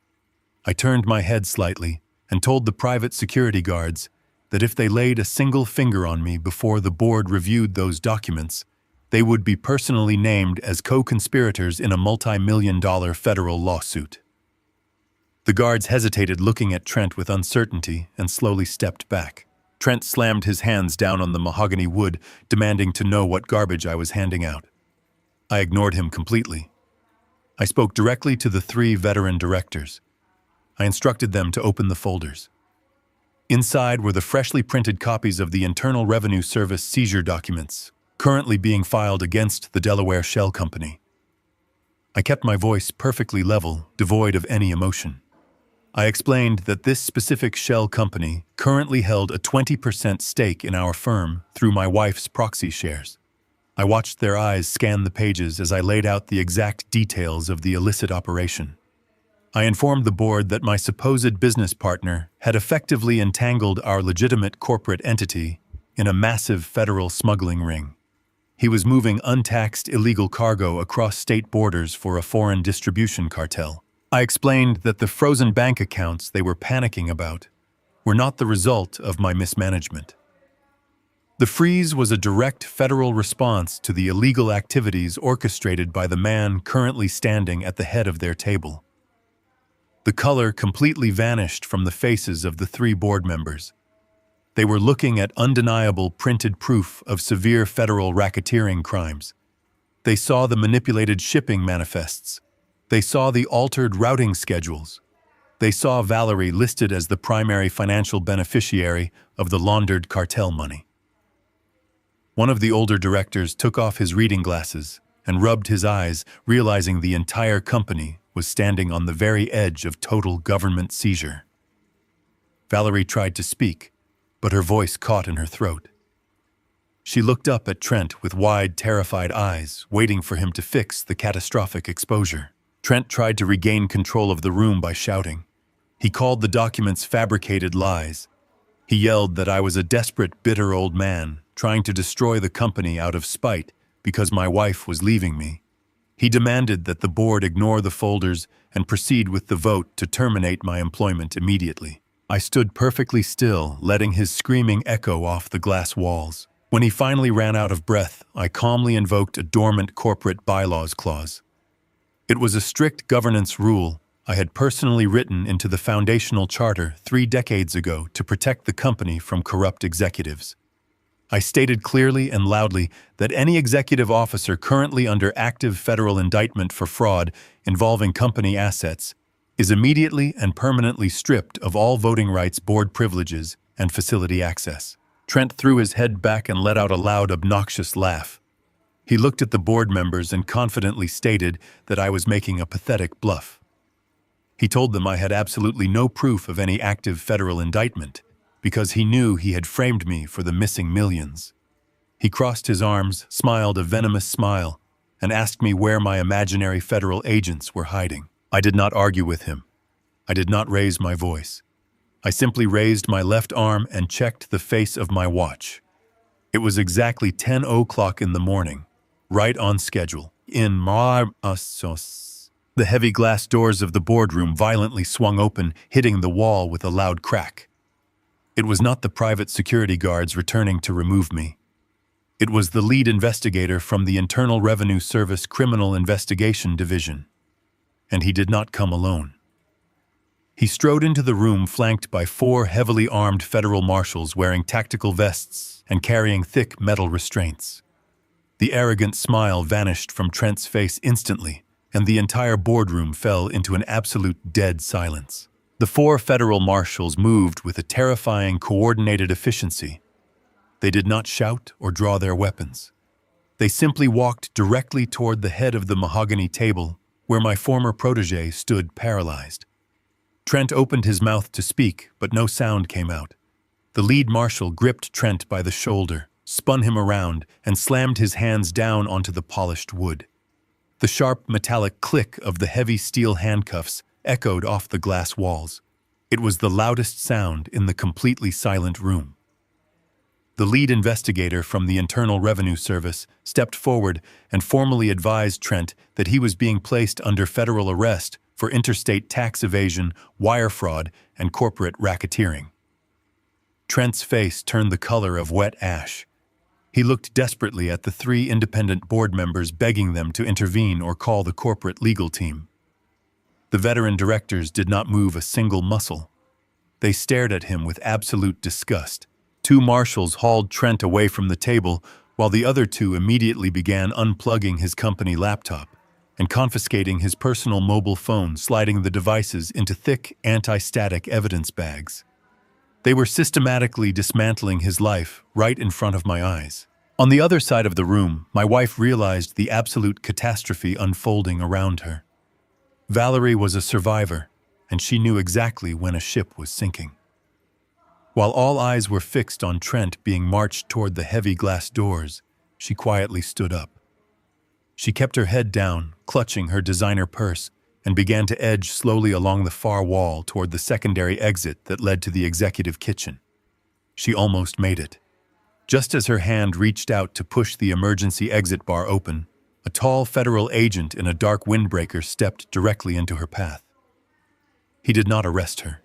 Speaker 1: I turned my head slightly and told the private security guards that if they laid a single finger on me before the board reviewed those documents, they would be personally named as co-conspirators in a multi-million-dollar federal lawsuit. The guards hesitated, looking at Trent with uncertainty, and slowly stepped back. Trent slammed his hands down on the mahogany wood, demanding to know what garbage I was handing out. I ignored him completely. I spoke directly to the three veteran directors. I instructed them to open the folders. Inside were the freshly printed copies of the Internal Revenue Service seizure documents, currently being filed against the Delaware Shell Company. I kept my voice perfectly level, devoid of any emotion. I explained that this specific shell company currently held a 20% stake in our firm through my wife's proxy shares. I watched their eyes scan the pages as I laid out the exact details of the illicit operation. I informed the board that my supposed business partner had effectively entangled our legitimate corporate entity in a massive federal smuggling ring. He was moving untaxed illegal cargo across state borders for a foreign distribution cartel. I explained that the frozen bank accounts they were panicking about were not the result of my mismanagement. The freeze was a direct federal response to the illegal activities orchestrated by the man currently standing at the head of their table. The color completely vanished from the faces of the three board members. They were looking at undeniable printed proof of severe federal racketeering crimes. They saw the manipulated shipping manifests. They saw the altered routing schedules. They saw Valerie listed as the primary financial beneficiary of the laundered cartel money. One of the older directors took off his reading glasses and rubbed his eyes, realizing the entire company was standing on the very edge of total government seizure. Valerie tried to speak, but her voice caught in her throat. She looked up at Trent with wide, terrified eyes, waiting for him to fix the catastrophic exposure. Trent tried to regain control of the room by shouting. He called the documents fabricated lies. He yelled that I was a desperate, bitter old man trying to destroy the company out of spite because my wife was leaving me. He demanded that the board ignore the folders and proceed with the vote to terminate my employment immediately. I stood perfectly still, letting his screaming echo off the glass walls. When he finally ran out of breath, I calmly invoked a dormant corporate bylaws clause. It was a strict governance rule I had personally written into the foundational charter 3 decades ago to protect the company from corrupt executives. I stated clearly and loudly that any executive officer currently under active federal indictment for fraud involving company assets is immediately and permanently stripped of all voting rights, board privileges, and facility access. Trent threw his head back and let out a loud, obnoxious laugh. He looked at the board members and confidently stated that I was making a pathetic bluff. He told them I had absolutely no proof of any active federal indictment, because he knew he had framed me for the missing millions. He crossed his arms, smiled a venomous smile, and asked me where my imaginary federal agents were hiding. I did not argue with him. I did not raise my voice. I simply raised my left arm and checked the face of my watch. It was exactly 10 o'clock in the morning, right on schedule. In Marsos, the heavy glass doors of the boardroom violently swung open, hitting the wall with a loud crack. It was not the private security guards returning to remove me. It was the lead investigator from the Internal Revenue Service Criminal Investigation Division. And he did not come alone. He strode into the room flanked by 4 heavily armed federal marshals wearing tactical vests and carrying thick metal restraints. The arrogant smile vanished from Trent's face instantly, and the entire boardroom fell into an absolute dead silence. The 4 federal marshals moved with a terrifying, coordinated efficiency. They did not shout or draw their weapons. They simply walked directly toward the head of the mahogany table where my former protege stood paralyzed. Trent opened his mouth to speak, but no sound came out. The lead marshal gripped Trent by the shoulder, spun him around, and slammed his hands down onto the polished wood. The sharp metallic click of the heavy steel handcuffs echoed off the glass walls. It was the loudest sound in the completely silent room. The lead investigator from the Internal Revenue Service stepped forward and formally advised Trent that he was being placed under federal arrest for interstate tax evasion, wire fraud, and corporate racketeering. Trent's face turned the color of wet ash. He looked desperately at the 3 independent board members, begging them to intervene or call the corporate legal team. The veteran directors did not move a single muscle. They stared at him with absolute disgust. 2 marshals hauled Trent away from the table, while the other 2 immediately began unplugging his company laptop and confiscating his personal mobile phone, sliding the devices into thick, anti-static evidence bags. They were systematically dismantling his life right in front of my eyes. On the other side of the room, my wife realized the absolute catastrophe unfolding around her. Valerie was a survivor, and she knew exactly when a ship was sinking. While all eyes were fixed on Trent being marched toward the heavy glass doors, she quietly stood up. She kept her head down, clutching her designer purse, and began to edge slowly along the far wall toward the secondary exit that led to the executive kitchen. She almost made it. Just as her hand reached out to push the emergency exit bar open, a tall federal agent in a dark windbreaker stepped directly into her path. He did not arrest her.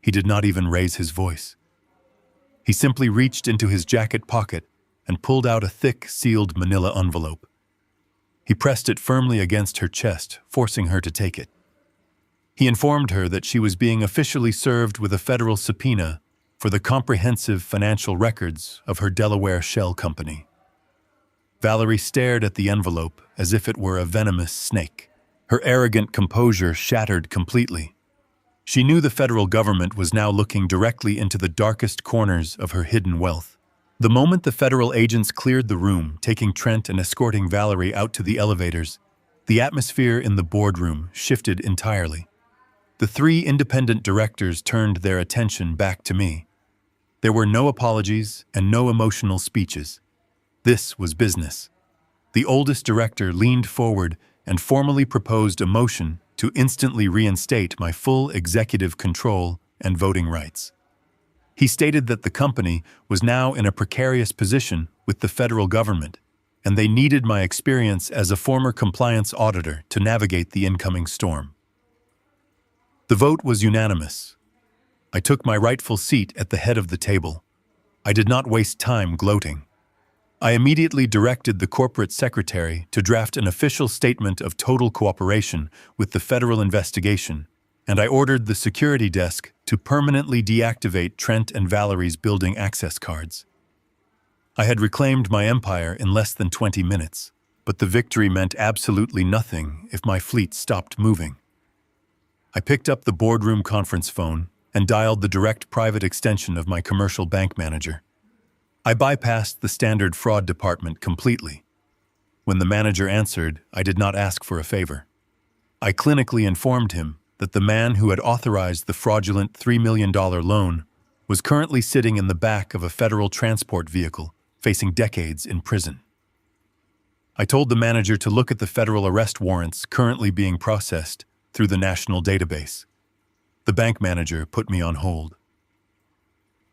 Speaker 1: He did not even raise his voice. He simply reached into his jacket pocket and pulled out a thick, sealed manila envelope. He pressed it firmly against her chest, forcing her to take it. He informed her that she was being officially served with a federal subpoena for the comprehensive financial records of her Delaware shell company. Valerie stared at the envelope as if it were a venomous snake. Her arrogant composure shattered completely. She knew the federal government was now looking directly into the darkest corners of her hidden wealth. The moment the federal agents cleared the room, taking Trent and escorting Valerie out to the elevators, the atmosphere in the boardroom shifted entirely. The 3 independent directors turned their attention back to me. There were no apologies and no emotional speeches. This was business. The oldest director leaned forward and formally proposed a motion to instantly reinstate my full executive control and voting rights. He stated that the company was now in a precarious position with the federal government, and they needed my experience as a former compliance auditor to navigate the incoming storm. The vote was unanimous. I took my rightful seat at the head of the table. I did not waste time gloating. I immediately directed the corporate secretary to draft an official statement of total cooperation with the federal investigation, and I ordered the security desk to permanently deactivate Trent and Valerie's building access cards. I had reclaimed my empire in less than 20 minutes, but the victory meant absolutely nothing if my fleet stopped moving. I picked up the boardroom conference phone and dialed the direct private extension of my commercial bank manager. I bypassed the standard fraud department completely. When the manager answered, I did not ask for a favor. I clinically informed him that the man who had authorized the fraudulent $3 million loan was currently sitting in the back of a federal transport vehicle, facing decades in prison. I told the manager to look at the federal arrest warrants currently being processed through the national database. The bank manager put me on hold.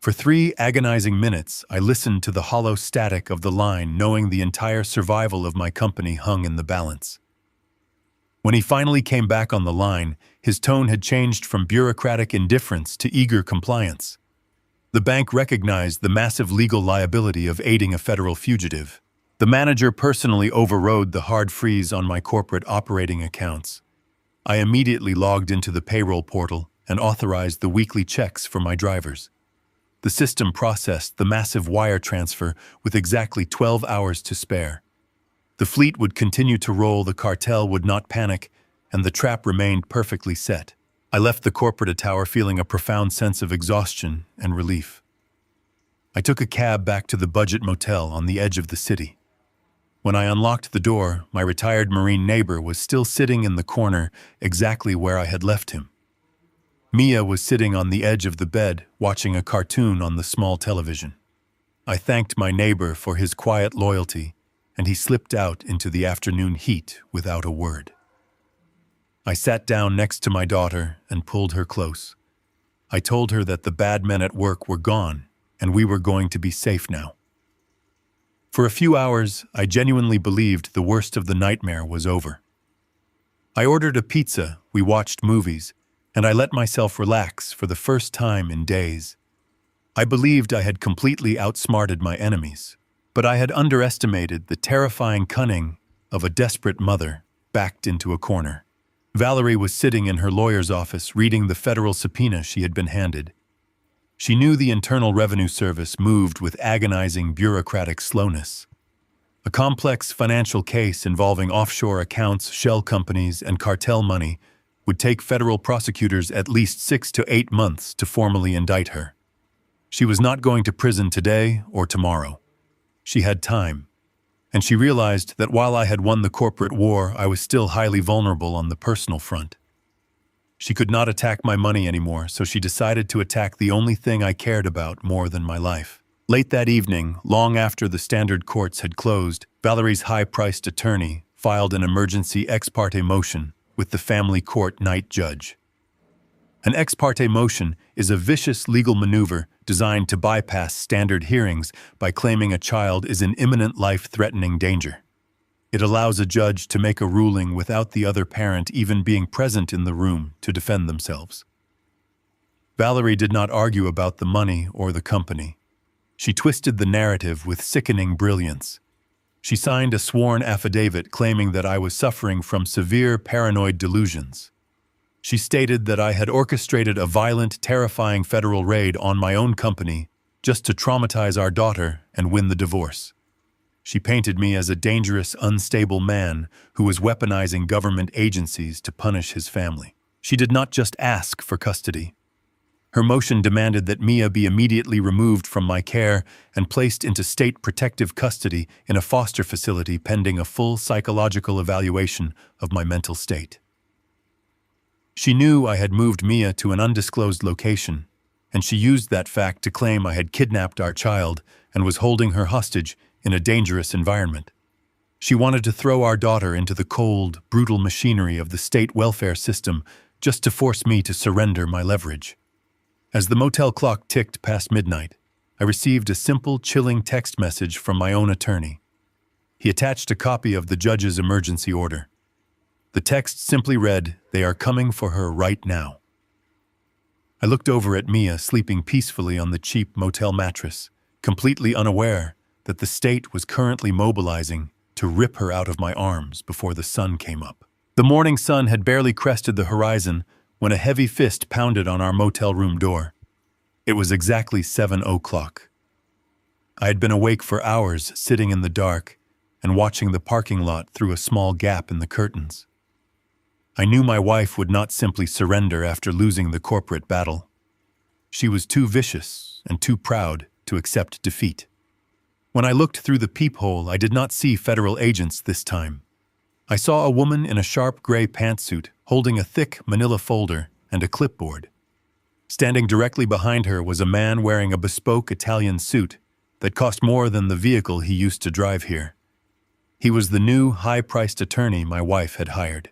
Speaker 1: For 3 agonizing minutes, I listened to the hollow static of the line, knowing the entire survival of my company hung in the balance. When he finally came back on the line, his tone had changed from bureaucratic indifference to eager compliance. The bank recognized the massive legal liability of aiding a federal fugitive. The manager personally overrode the hard freeze on my corporate operating accounts. I immediately logged into the payroll portal and authorized the weekly checks for my drivers. The system processed the massive wire transfer with exactly 12 hours to spare. The fleet would continue to roll, the cartel would not panic, and the trap remained perfectly set. I left the corporate tower feeling a profound sense of exhaustion and relief. I took a cab back to the budget motel on the edge of the city. When I unlocked the door, my retired Marine neighbor was still sitting in the corner exactly where I had left him. Mia was sitting on the edge of the bed, watching a cartoon on the small television. I thanked my neighbor for his quiet loyalty, and he slipped out into the afternoon heat without a word. I sat down next to my daughter and pulled her close. I told her that the bad men at work were gone, and we were going to be safe now. For a few hours, I genuinely believed the worst of the nightmare was over. I ordered a pizza, we watched movies, and I let myself relax for the first time in days. I believed I had completely outsmarted my enemies, but I had underestimated the terrifying cunning of a desperate mother backed into a corner. Valerie was sitting in her lawyer's office reading the federal subpoena she had been handed. She knew the Internal Revenue Service moved with agonizing bureaucratic slowness. A complex financial case involving offshore accounts, shell companies, and cartel money would take federal prosecutors at least 6 to 8 months to formally indict her. She was not going to prison today or tomorrow. She had time, and she realized that while I had won the corporate war, I was still highly vulnerable on the personal front. She could not attack my money anymore, so she decided to attack the only thing I cared about more than my life. Late that evening, long after the standard courts had closed, Valerie's high-priced attorney filed an emergency ex parte motion with the family court night judge. An ex parte motion is a vicious legal maneuver designed to bypass standard hearings by claiming a child is in imminent life-threatening danger. It allows a judge to make a ruling without the other parent even being present in the room to defend themselves. Valerie did not argue about the money or the company. She twisted the narrative with sickening brilliance. She signed a sworn affidavit claiming that I was suffering from severe paranoid delusions. She stated that I had orchestrated a violent, terrifying federal raid on my own company just to traumatize our daughter and win the divorce. She painted me as a dangerous, unstable man who was weaponizing government agencies to punish his family. She did not just ask for custody. Her motion demanded that Mia be immediately removed from my care and placed into state protective custody in a foster facility pending a full psychological evaluation of my mental state. She knew I had moved Mia to an undisclosed location, and she used that fact to claim I had kidnapped our child and was holding her hostage in a dangerous environment. She wanted to throw our daughter into the cold, brutal machinery of the state welfare system just to force me to surrender my leverage. As the motel clock ticked past midnight, I received a simple, chilling text message from my own attorney. He attached a copy of the judge's emergency order. The text simply read, "They are coming for her right now." I looked over at Mia sleeping peacefully on the cheap motel mattress, completely unaware that the state was currently mobilizing to rip her out of my arms before the sun came up. The morning sun had barely crested the horizon when a heavy fist pounded on our motel room door. It was exactly 7:00. I had been awake for hours, sitting in the dark and watching the parking lot through a small gap in the curtains. I knew my wife would not simply surrender after losing the corporate battle. She was too vicious and too proud to accept defeat. When I looked through the peephole, I did not see federal agents this time. I saw a woman in a sharp gray pantsuit holding a thick manila folder and a clipboard. Standing directly behind her was a man wearing a bespoke Italian suit that cost more than the vehicle he used to drive here. He was the new, high-priced attorney my wife had hired.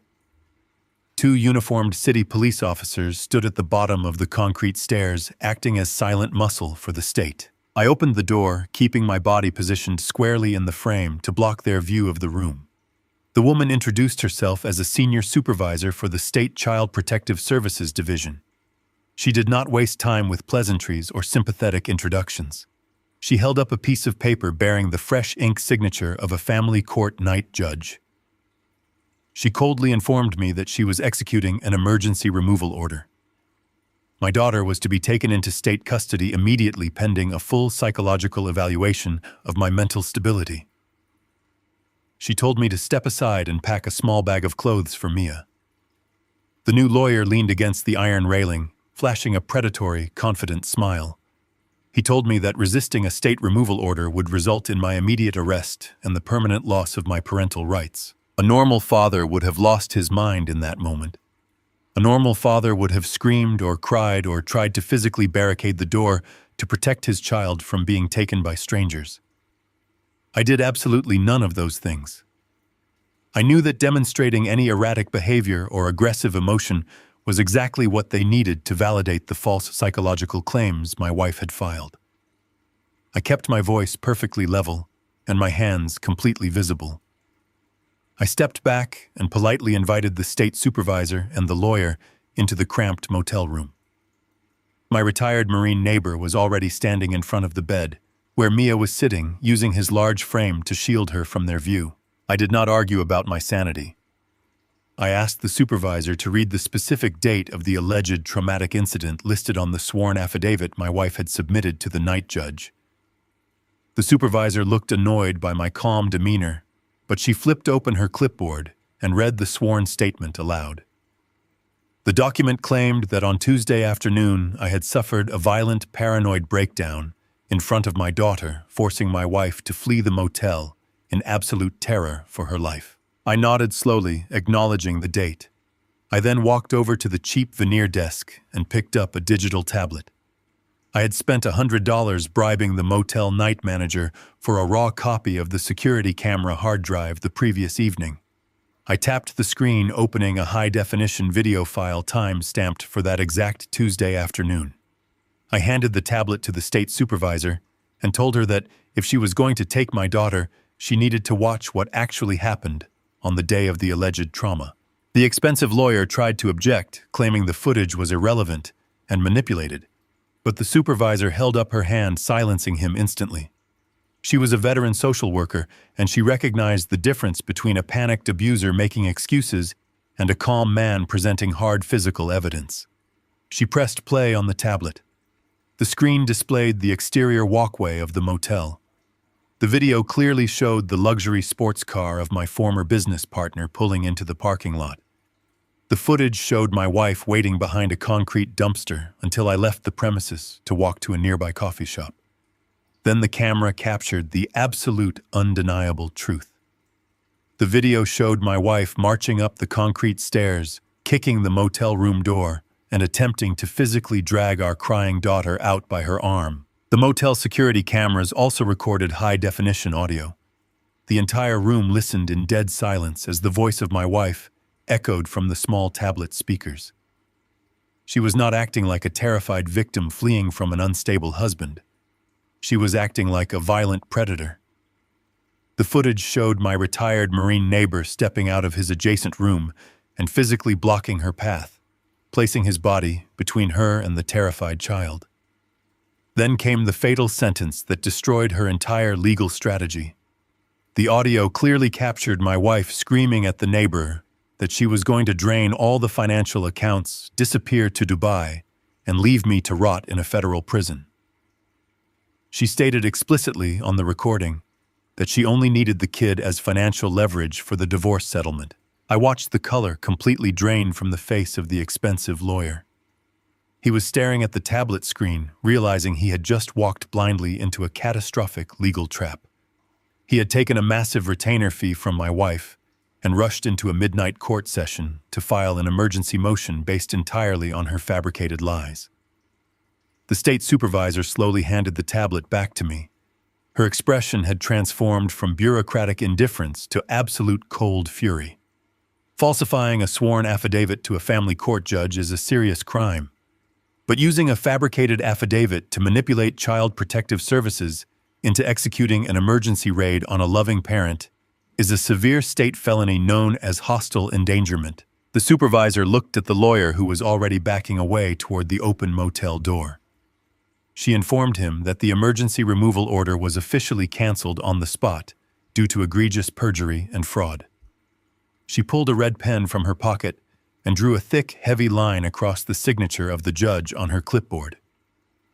Speaker 1: Two uniformed city police officers stood at the bottom of the concrete stairs, acting as silent muscle for the state. I opened the door, keeping my body positioned squarely in the frame to block their view of the room. The woman introduced herself as a senior supervisor for the State Child Protective Services Division. She did not waste time with pleasantries or sympathetic introductions. She held up a piece of paper bearing the fresh ink signature of a family court night judge. She coldly informed me that she was executing an emergency removal order. My daughter was to be taken into state custody immediately pending a full psychological evaluation of my mental stability. She told me to step aside and pack a small bag of clothes for Mia. The new lawyer leaned against the iron railing, flashing a predatory, confident smile. He told me that resisting a state removal order would result in my immediate arrest and the permanent loss of my parental rights. A normal father would have lost his mind in that moment. A normal father would have screamed or cried or tried to physically barricade the door to protect his child from being taken by strangers. I did absolutely none of those things. I knew that demonstrating any erratic behavior or aggressive emotion was exactly what they needed to validate the false psychological claims my wife had filed. I kept my voice perfectly level and my hands completely visible. I stepped back and politely invited the state supervisor and the lawyer into the cramped motel room. My retired Marine neighbor was already standing in front of the bed, where Mia was sitting, using his large frame to shield her from their view. I did not argue about my sanity. I asked the supervisor to read the specific date of the alleged traumatic incident listed on the sworn affidavit my wife had submitted to the night judge. The supervisor looked annoyed by my calm demeanor, but she flipped open her clipboard and read the sworn statement aloud. The document claimed that on Tuesday afternoon I had suffered a violent paranoid breakdown in front of my daughter, forcing my wife to flee the motel in absolute terror for her life. I nodded slowly, acknowledging the date. I then walked over to the cheap veneer desk and picked up a digital tablet. I had spent $100 bribing the motel night manager for a raw copy of the security camera hard drive the previous evening. I tapped the screen, opening a high-definition video file time-stamped for that exact Tuesday afternoon. I handed the tablet to the state supervisor and told her that if she was going to take my daughter, she needed to watch what actually happened on the day of the alleged trauma. The expensive lawyer tried to object, claiming the footage was irrelevant and manipulated, but the supervisor held up her hand, silencing him instantly. She was a veteran social worker, and she recognized the difference between a panicked abuser making excuses and a calm man presenting hard physical evidence. She pressed play on the tablet. The screen displayed the exterior walkway of the motel. The video clearly showed the luxury sports car of my former business partner pulling into the parking lot. The footage showed my wife waiting behind a concrete dumpster until I left the premises to walk to a nearby coffee shop. Then the camera captured the absolute, undeniable truth. The video showed my wife marching up the concrete stairs, kicking the motel room door, and attempting to physically drag our crying daughter out by her arm. The motel security cameras also recorded high-definition audio. The entire room listened in dead silence as the voice of my wife echoed from the small tablet speakers. She was not acting like a terrified victim fleeing from an unstable husband. She was acting like a violent predator. The footage showed my retired Marine neighbor stepping out of his adjacent room and physically blocking her path, placing his body between her and the terrified child. Then came the fatal sentence that destroyed her entire legal strategy. The audio clearly captured my wife screaming at the neighbor that she was going to drain all the financial accounts, disappear to Dubai, and leave me to rot in a federal prison. She stated explicitly on the recording that she only needed the kid as financial leverage for the divorce settlement. I watched the color completely drain from the face of the expensive lawyer. He was staring at the tablet screen, realizing he had just walked blindly into a catastrophic legal trap. He had taken a massive retainer fee from my wife and rushed into a midnight court session to file an emergency motion based entirely on her fabricated lies. The state supervisor slowly handed the tablet back to me. Her expression had transformed from bureaucratic indifference to absolute cold fury. Falsifying a sworn affidavit to a family court judge is a serious crime. But using a fabricated affidavit to manipulate Child Protective Services into executing an emergency raid on a loving parent is a severe state felony known as hostile endangerment. The supervisor looked at the lawyer who was already backing away toward the open motel door. She informed him that the emergency removal order was officially canceled on the spot due to egregious perjury and fraud. She pulled a red pen from her pocket and drew a thick, heavy line across the signature of the judge on her clipboard.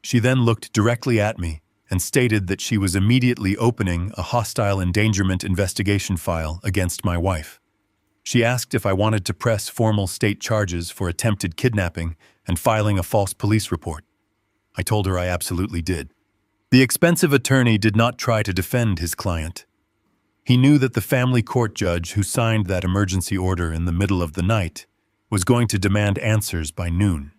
Speaker 1: She then looked directly at me and stated that she was immediately opening a hostile endangerment investigation file against my wife. She asked if I wanted to press formal state charges for attempted kidnapping and filing a false police report. I told her I absolutely did. The expensive attorney did not try to defend his client. He knew that the family court judge who signed that emergency order in the middle of the night was going to demand answers by noon.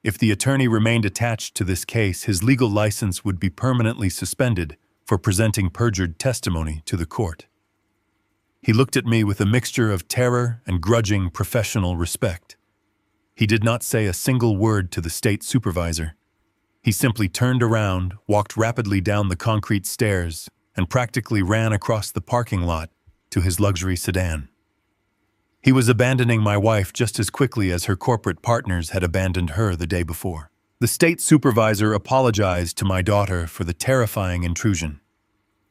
Speaker 1: If the attorney remained attached to this case, his legal license would be permanently suspended for presenting perjured testimony to the court. He looked at me with a mixture of terror and grudging professional respect. He did not say a single word to the state supervisor. He simply turned around, walked rapidly down the concrete stairs, and practically ran across the parking lot to his luxury sedan. He was abandoning my wife just as quickly as her corporate partners had abandoned her the day before. The state supervisor apologized to my daughter for the terrifying intrusion.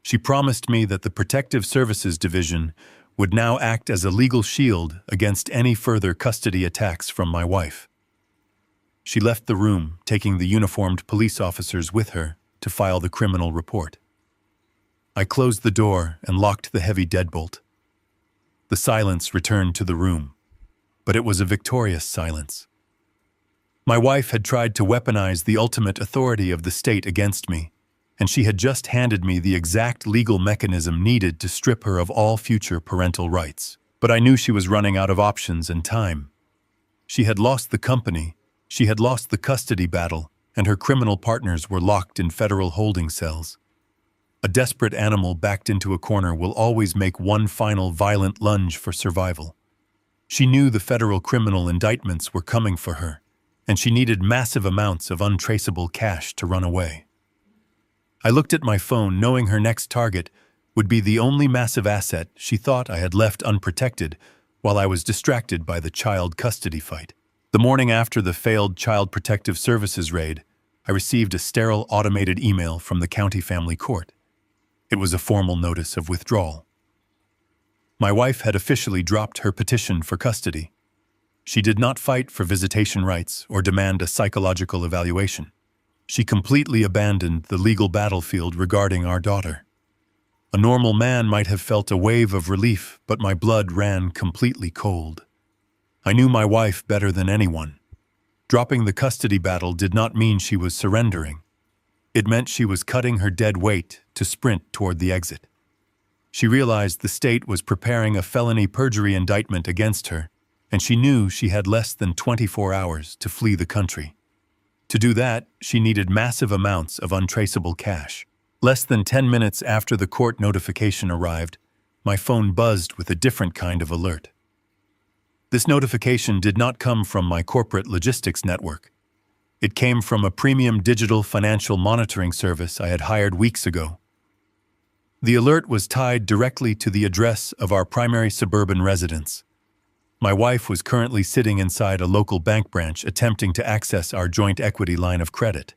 Speaker 1: She promised me that the Protective Services Division would now act as a legal shield against any further custody attacks from my wife. She left the room, taking the uniformed police officers with her to file the criminal report. I closed the door and locked the heavy deadbolt. The silence returned to the room, but it was a victorious silence. My wife had tried to weaponize the ultimate authority of the state against me, and she had just handed me the exact legal mechanism needed to strip her of all future parental rights. But I knew she was running out of options and time. She had lost the company, she had lost the custody battle, and her criminal partners were locked in federal holding cells. A desperate animal backed into a corner will always make one final violent lunge for survival. She knew the federal criminal indictments were coming for her, and she needed massive amounts of untraceable cash to run away. I looked at my phone, knowing her next target would be the only massive asset she thought I had left unprotected while I was distracted by the child custody fight. The morning after the failed Child Protective Services raid, I received a sterile automated email from the county family court. It was a formal notice of withdrawal. My wife had officially dropped her petition for custody. She did not fight for visitation rights or demand a psychological evaluation. She completely abandoned the legal battlefield regarding our daughter. A normal man might have felt a wave of relief, but my blood ran completely cold. I knew my wife better than anyone. Dropping the custody battle did not mean she was surrendering. It meant she was cutting her dead weight to sprint toward the exit. She realized the state was preparing a felony perjury indictment against her, and she knew she had less than 24 hours to flee the country. To do that, she needed massive amounts of untraceable cash. Less than 10 minutes after the court notification arrived, my phone buzzed with a different kind of alert. This notification did not come from my corporate logistics network. It came from a premium digital financial monitoring service I had hired weeks ago. The alert was tied directly to the address of our primary suburban residence. My wife was currently sitting inside a local bank branch attempting to access our joint equity line of credit.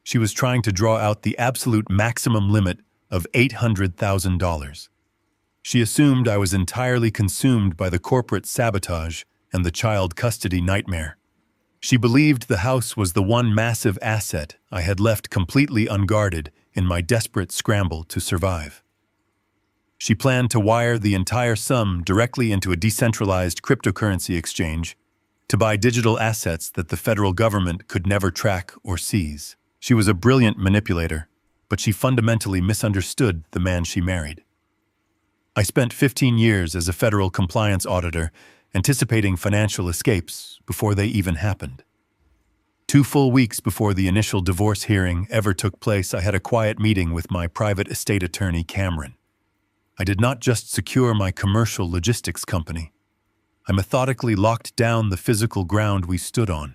Speaker 1: She was trying to draw out the absolute maximum limit of $800,000. She assumed I was entirely consumed by the corporate sabotage and the child custody nightmare. She believed the house was the one massive asset I had left completely unguarded in my desperate scramble to survive. She planned to wire the entire sum directly into a decentralized cryptocurrency exchange to buy digital assets that the federal government could never track or seize. She was a brilliant manipulator, but she fundamentally misunderstood the man she married. I spent 15 years as a federal compliance auditor, anticipating financial escapes before they even happened. 2 full weeks before the initial divorce hearing ever took place, I had a quiet meeting with my private estate attorney, Cameron. I did not just secure my commercial logistics company. I methodically locked down the physical ground we stood on.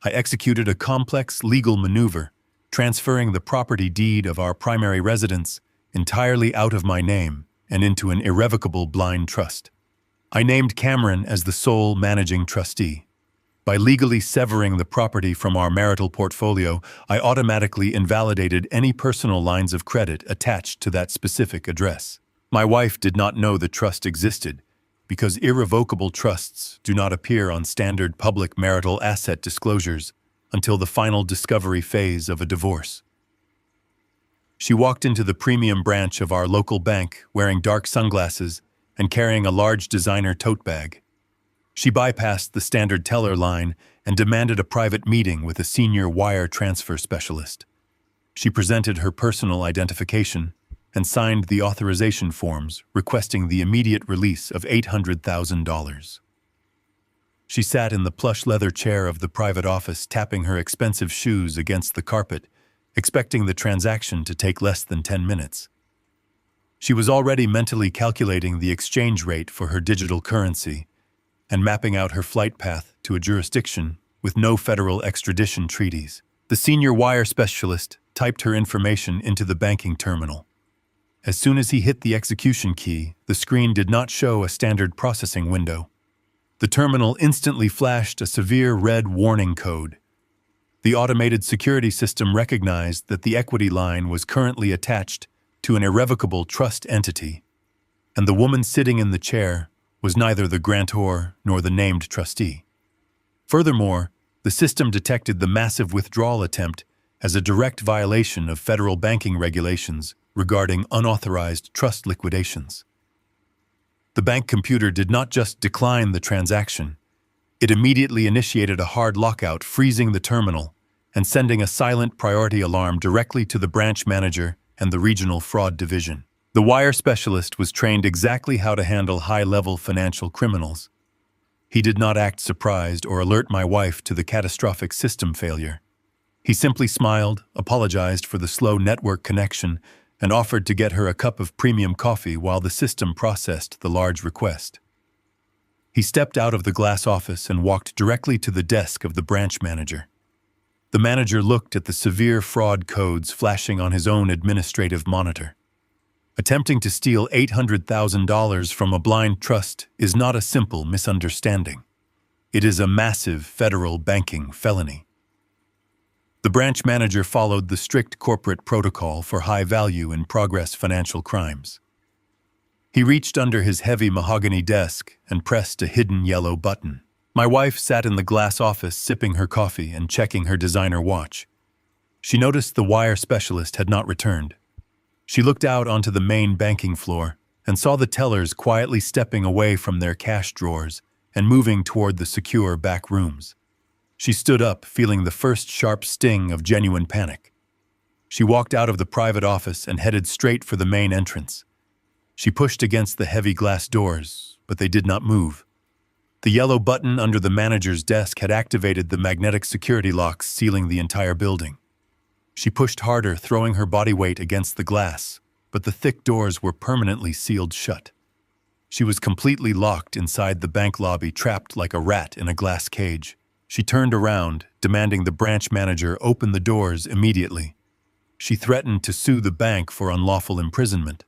Speaker 1: I executed a complex legal maneuver, transferring the property deed of our primary residence entirely out of my name and into an irrevocable blind trust. I named Cameron as the sole managing trustee. By legally severing the property from our marital portfolio, I automatically invalidated any personal lines of credit attached to that specific address. My wife did not know the trust existed, because irrevocable trusts do not appear on standard public marital asset disclosures until the final discovery phase of a divorce. She walked into the premium branch of our local bank wearing dark sunglasses and carrying a large designer tote bag. She bypassed the standard teller line and demanded a private meeting with a senior wire transfer specialist. She presented her personal identification and signed the authorization forms requesting the immediate release of $800,000. She sat in the plush leather chair of the private office, tapping her expensive shoes against the carpet, expecting the transaction to take less than 10 minutes. She was already mentally calculating the exchange rate for her digital currency and mapping out her flight path to a jurisdiction with no federal extradition treaties. The senior wire specialist typed her information into the banking terminal. As soon as he hit the execution key, the screen did not show a standard processing window. The terminal instantly flashed a severe red warning code. The automated security system recognized that the equity line was currently attached to an irrevocable trust entity, and the woman sitting in the chair was neither the grantor nor the named trustee. Furthermore, the system detected the massive withdrawal attempt as a direct violation of federal banking regulations regarding unauthorized trust liquidations. The bank computer did not just decline the transaction, it immediately initiated a hard lockout, freezing the terminal and sending a silent priority alarm directly to the branch manager and the regional fraud division. The wire specialist was trained exactly how to handle high-level financial criminals. He did not act surprised or alert my wife to the catastrophic system failure. He simply smiled, apologized for the slow network connection, and offered to get her a cup of premium coffee while the system processed the large request. He stepped out of the glass office and walked directly to the desk of the branch manager. The manager looked at the severe fraud codes flashing on his own administrative monitor. Attempting to steal $800,000 from a blind trust is not a simple misunderstanding. It is a massive federal banking felony. The branch manager followed the strict corporate protocol for high-value in progress financial crimes. He reached under his heavy mahogany desk and pressed a hidden yellow button. My wife sat in the glass office sipping her coffee and checking her designer watch. She noticed the wire specialist had not returned. She looked out onto the main banking floor and saw the tellers quietly stepping away from their cash drawers and moving toward the secure back rooms. She stood up, feeling the first sharp sting of genuine panic. She walked out of the private office and headed straight for the main entrance. She pushed against the heavy glass doors, but they did not move. The yellow button under the manager's desk had activated the magnetic security locks sealing the entire building. She pushed harder, throwing her body weight against the glass, but the thick doors were permanently sealed shut. She was completely locked inside the bank lobby, trapped like a rat in a glass cage. She turned around, demanding the branch manager open the doors immediately. She threatened to sue the bank for unlawful imprisonment.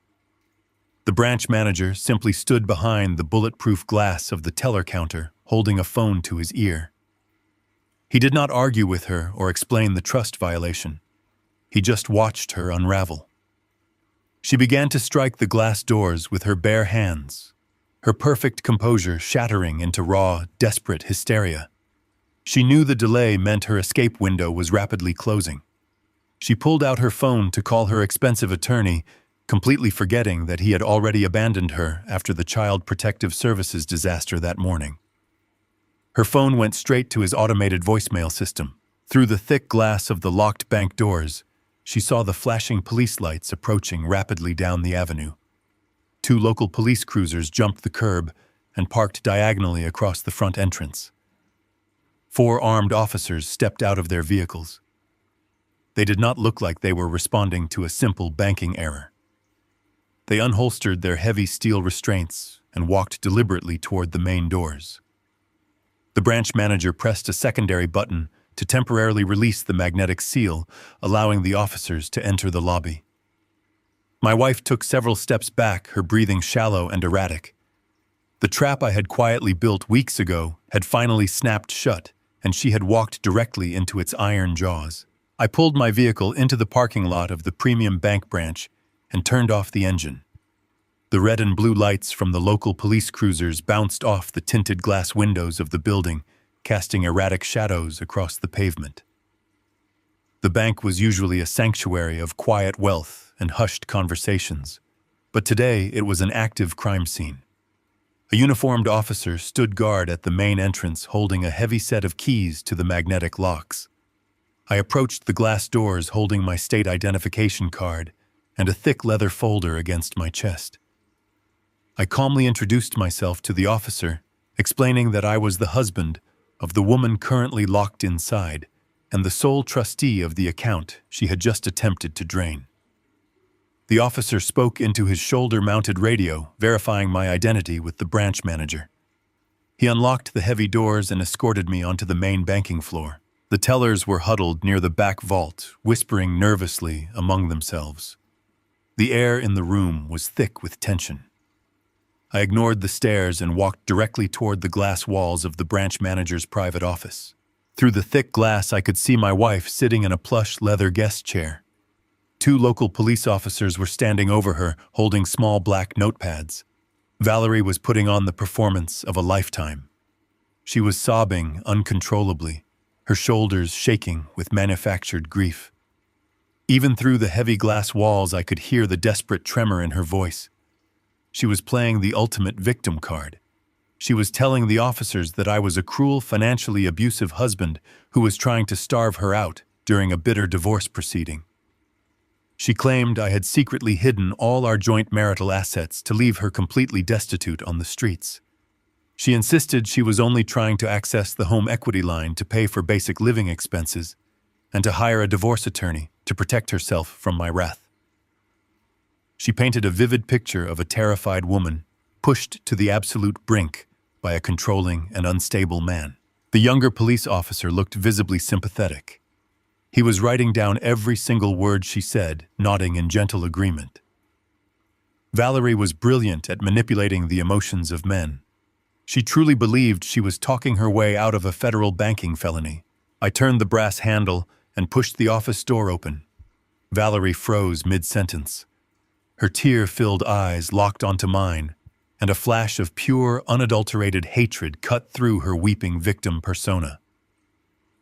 Speaker 1: The branch manager simply stood behind the bulletproof glass of the teller counter, holding a phone to his ear. He did not argue with her or explain the trust violation. He just watched her unravel. She began to strike the glass doors with her bare hands, her perfect composure shattering into raw, desperate hysteria. She knew the delay meant her escape window was rapidly closing. She pulled out her phone to call her expensive attorney, completely forgetting that he had already abandoned her after the Child Protective Services disaster that morning. Her phone went straight to his automated voicemail system. Through the thick glass of the locked bank doors, she saw the flashing police lights approaching rapidly down the avenue. 2 local police cruisers jumped the curb and parked diagonally across the front entrance. 4 armed officers stepped out of their vehicles. They did not look like they were responding to a simple banking error. They unholstered their heavy steel restraints and walked deliberately toward the main doors. The branch manager pressed a secondary button to temporarily release the magnetic seal, allowing the officers to enter the lobby. My wife took several steps back, her breathing shallow and erratic. The trap I had quietly built weeks ago had finally snapped shut, and she had walked directly into its iron jaws. I pulled my vehicle into the parking lot of the Premium Bank branch and turned off the engine. The red and blue lights from the local police cruisers bounced off the tinted glass windows of the building, casting erratic shadows across the pavement. The bank was usually a sanctuary of quiet wealth and hushed conversations, but today it was an active crime scene. A uniformed officer stood guard at the main entrance holding a heavy set of keys to the magnetic locks. I approached the glass doors holding my state identification card and a thick leather folder against my chest. I calmly introduced myself to the officer, explaining that I was the husband of the woman currently locked inside and the sole trustee of the account she had just attempted to drain. The officer spoke into his shoulder-mounted radio, verifying my identity with the branch manager. He unlocked the heavy doors and escorted me onto the main banking floor. The tellers were huddled near the back vault, whispering nervously among themselves. The air in the room was thick with tension. I ignored the stairs and walked directly toward the glass walls of the branch manager's private office. Through the thick glass, I could see my wife sitting in a plush leather guest chair. 2 local police officers were standing over her, holding small black notepads. Valerie was putting on the performance of a lifetime. She was sobbing uncontrollably, her shoulders shaking with manufactured grief. Even through the heavy glass walls, I could hear the desperate tremor in her voice. She was playing the ultimate victim card. She was telling the officers that I was a cruel, financially abusive husband who was trying to starve her out during a bitter divorce proceeding. She claimed I had secretly hidden all our joint marital assets to leave her completely destitute on the streets. She insisted she was only trying to access the home equity line to pay for basic living expenses and to hire a divorce attorney to protect herself from my wrath. She painted a vivid picture of a terrified woman, pushed to the absolute brink by a controlling and unstable man. The younger police officer looked visibly sympathetic. He was writing down every single word she said, nodding in gentle agreement. Valerie was brilliant at manipulating the emotions of men. She truly believed she was talking her way out of a federal banking felony. I turned the brass handle and pushed the office door open. Valerie froze mid-sentence. Her tear-filled eyes locked onto mine, and a flash of pure, unadulterated hatred cut through her weeping victim persona.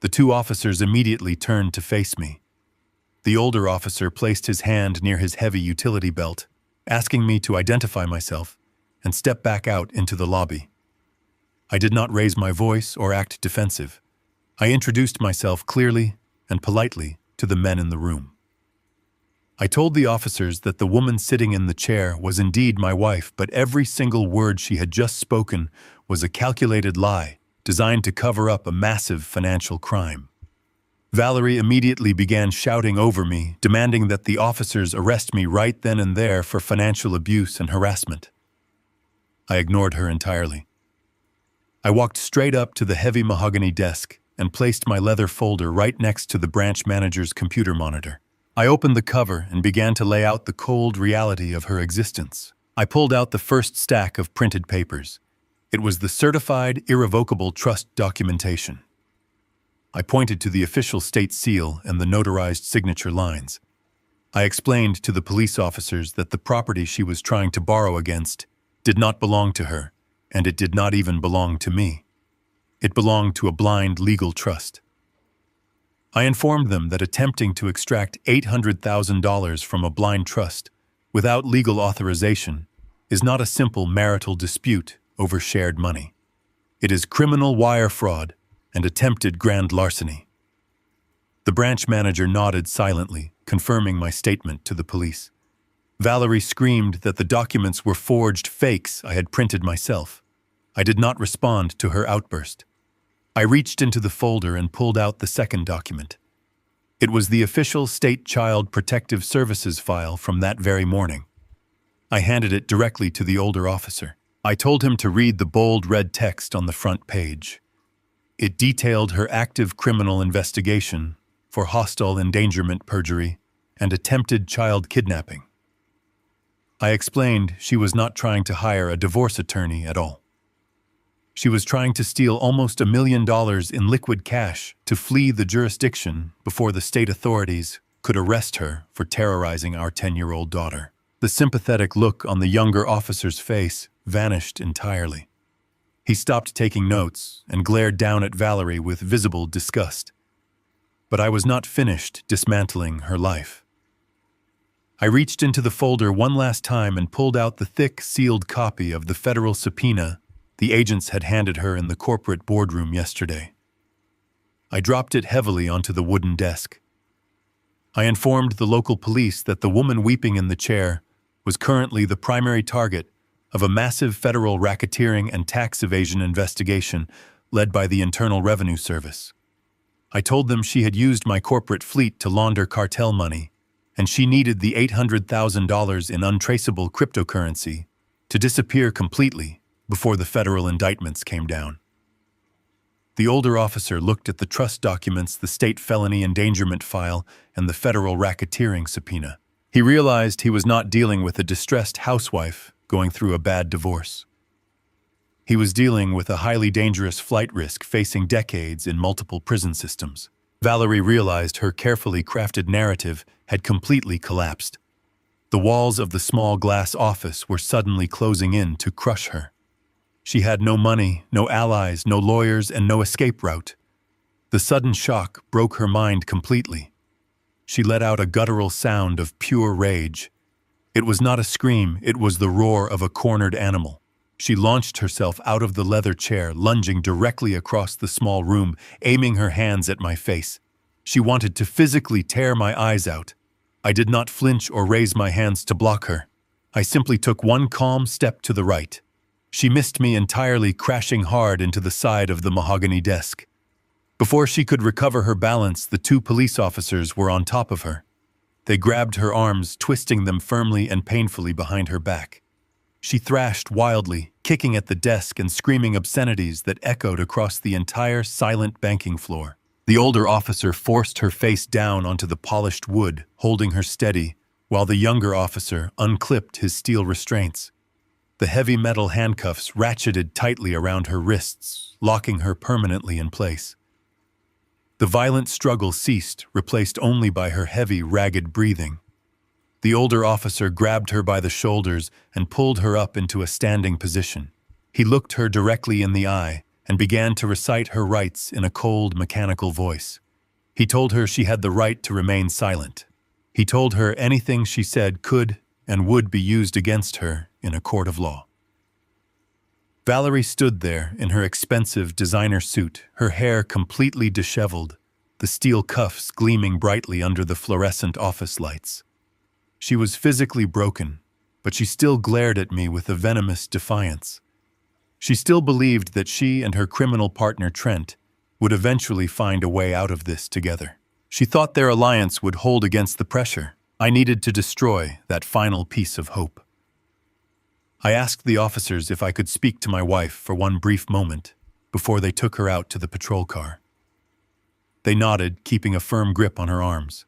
Speaker 1: The 2 officers immediately turned to face me. The older officer placed his hand near his heavy utility belt, asking me to identify myself and step back out into the lobby. I did not raise my voice or act defensive. I introduced myself clearly and politely to the men in the room. I told the officers that the woman sitting in the chair was indeed my wife, but every single word she had just spoken was a calculated lie designed to cover up a massive financial crime. Valerie immediately began shouting over me, demanding that the officers arrest me right then and there for financial abuse and harassment. I ignored her entirely. I walked straight up to the heavy mahogany desk and placed my leather folder right next to the branch manager's computer monitor. I opened the cover and began to lay out the cold reality of her existence. I pulled out the first stack of printed papers. It was the certified, irrevocable trust documentation. I pointed to the official state seal and the notarized signature lines. I explained to the police officers that the property she was trying to borrow against did not belong to her, and it did not even belong to me. It belonged to a blind legal trust. I informed them that attempting to extract $800,000 from a blind trust without legal authorization is not a simple marital dispute over shared money. It is criminal wire fraud and attempted grand larceny. The branch manager nodded silently, confirming my statement to the police. Valerie screamed that the documents were forged fakes I had printed myself. I did not respond to her outburst. I reached into the folder and pulled out the second document. It was the official State Child Protective Services file from that very morning. I handed it directly to the older officer. I told him to read the bold red text on the front page. It detailed her active criminal investigation for hostile endangerment perjury and attempted child kidnapping. I explained she was not trying to hire a divorce attorney at all. She was trying to steal almost $1 million in liquid cash to flee the jurisdiction before the state authorities could arrest her for terrorizing our 10-year-old daughter. The sympathetic look on the younger officer's face vanished entirely. He stopped taking notes and glared down at Valerie with visible disgust. But I was not finished dismantling her life. I reached into the folder one last time and pulled out the thick, sealed copy of the federal subpoena the agents had handed her in the corporate boardroom yesterday. I dropped it heavily onto the wooden desk. I informed the local police that the woman weeping in the chair was currently the primary target of a massive federal racketeering and tax evasion investigation led by the Internal Revenue Service. I told them she had used my corporate fleet to launder cartel money, and she needed the $800,000 in untraceable cryptocurrency to disappear completely before the federal indictments came down. The older officer looked at the trust documents, the state felony endangerment file, and the federal racketeering subpoena. He realized he was not dealing with a distressed housewife going through a bad divorce. He was dealing with a highly dangerous flight risk facing decades in multiple prison systems. Valerie realized her carefully crafted narrative had completely collapsed. The walls of the small glass office were suddenly closing in to crush her. She had no money, no allies, no lawyers, and no escape route. The sudden shock broke her mind completely. She let out a guttural sound of pure rage. It was not a scream, it was the roar of a cornered animal. She launched herself out of the leather chair, lunging directly across the small room, aiming her hands at my face. She wanted to physically tear my eyes out. I did not flinch or raise my hands to block her. I simply took one calm step to the right. She missed me entirely, crashing hard into the side of the mahogany desk. Before she could recover her balance, the two police officers were on top of her. They grabbed her arms, twisting them firmly and painfully behind her back. She thrashed wildly, kicking at the desk and screaming obscenities that echoed across the entire silent banking floor. The older officer forced her face down onto the polished wood, holding her steady, while the younger officer unclipped his steel restraints. The heavy metal handcuffs ratcheted tightly around her wrists, locking her permanently in place. The violent struggle ceased, replaced only by her heavy, ragged breathing. The older officer grabbed her by the shoulders and pulled her up into a standing position. He looked her directly in the eye and began to recite her rights in a cold, mechanical voice. He told her she had the right to remain silent. He told her anything she said could and would be used against her in a court of law. Valerie stood there in her expensive designer suit, her hair completely disheveled, the steel cuffs gleaming brightly under the fluorescent office lights. She was physically broken, but she still glared at me with a venomous defiance. She still believed that she and her criminal partner Trent would eventually find a way out of this together. She thought their alliance would hold against the pressure. I needed to destroy that final piece of hope. I asked the officers if I could speak to my wife for one brief moment before they took her out to the patrol car. They nodded, keeping a firm grip on her arms.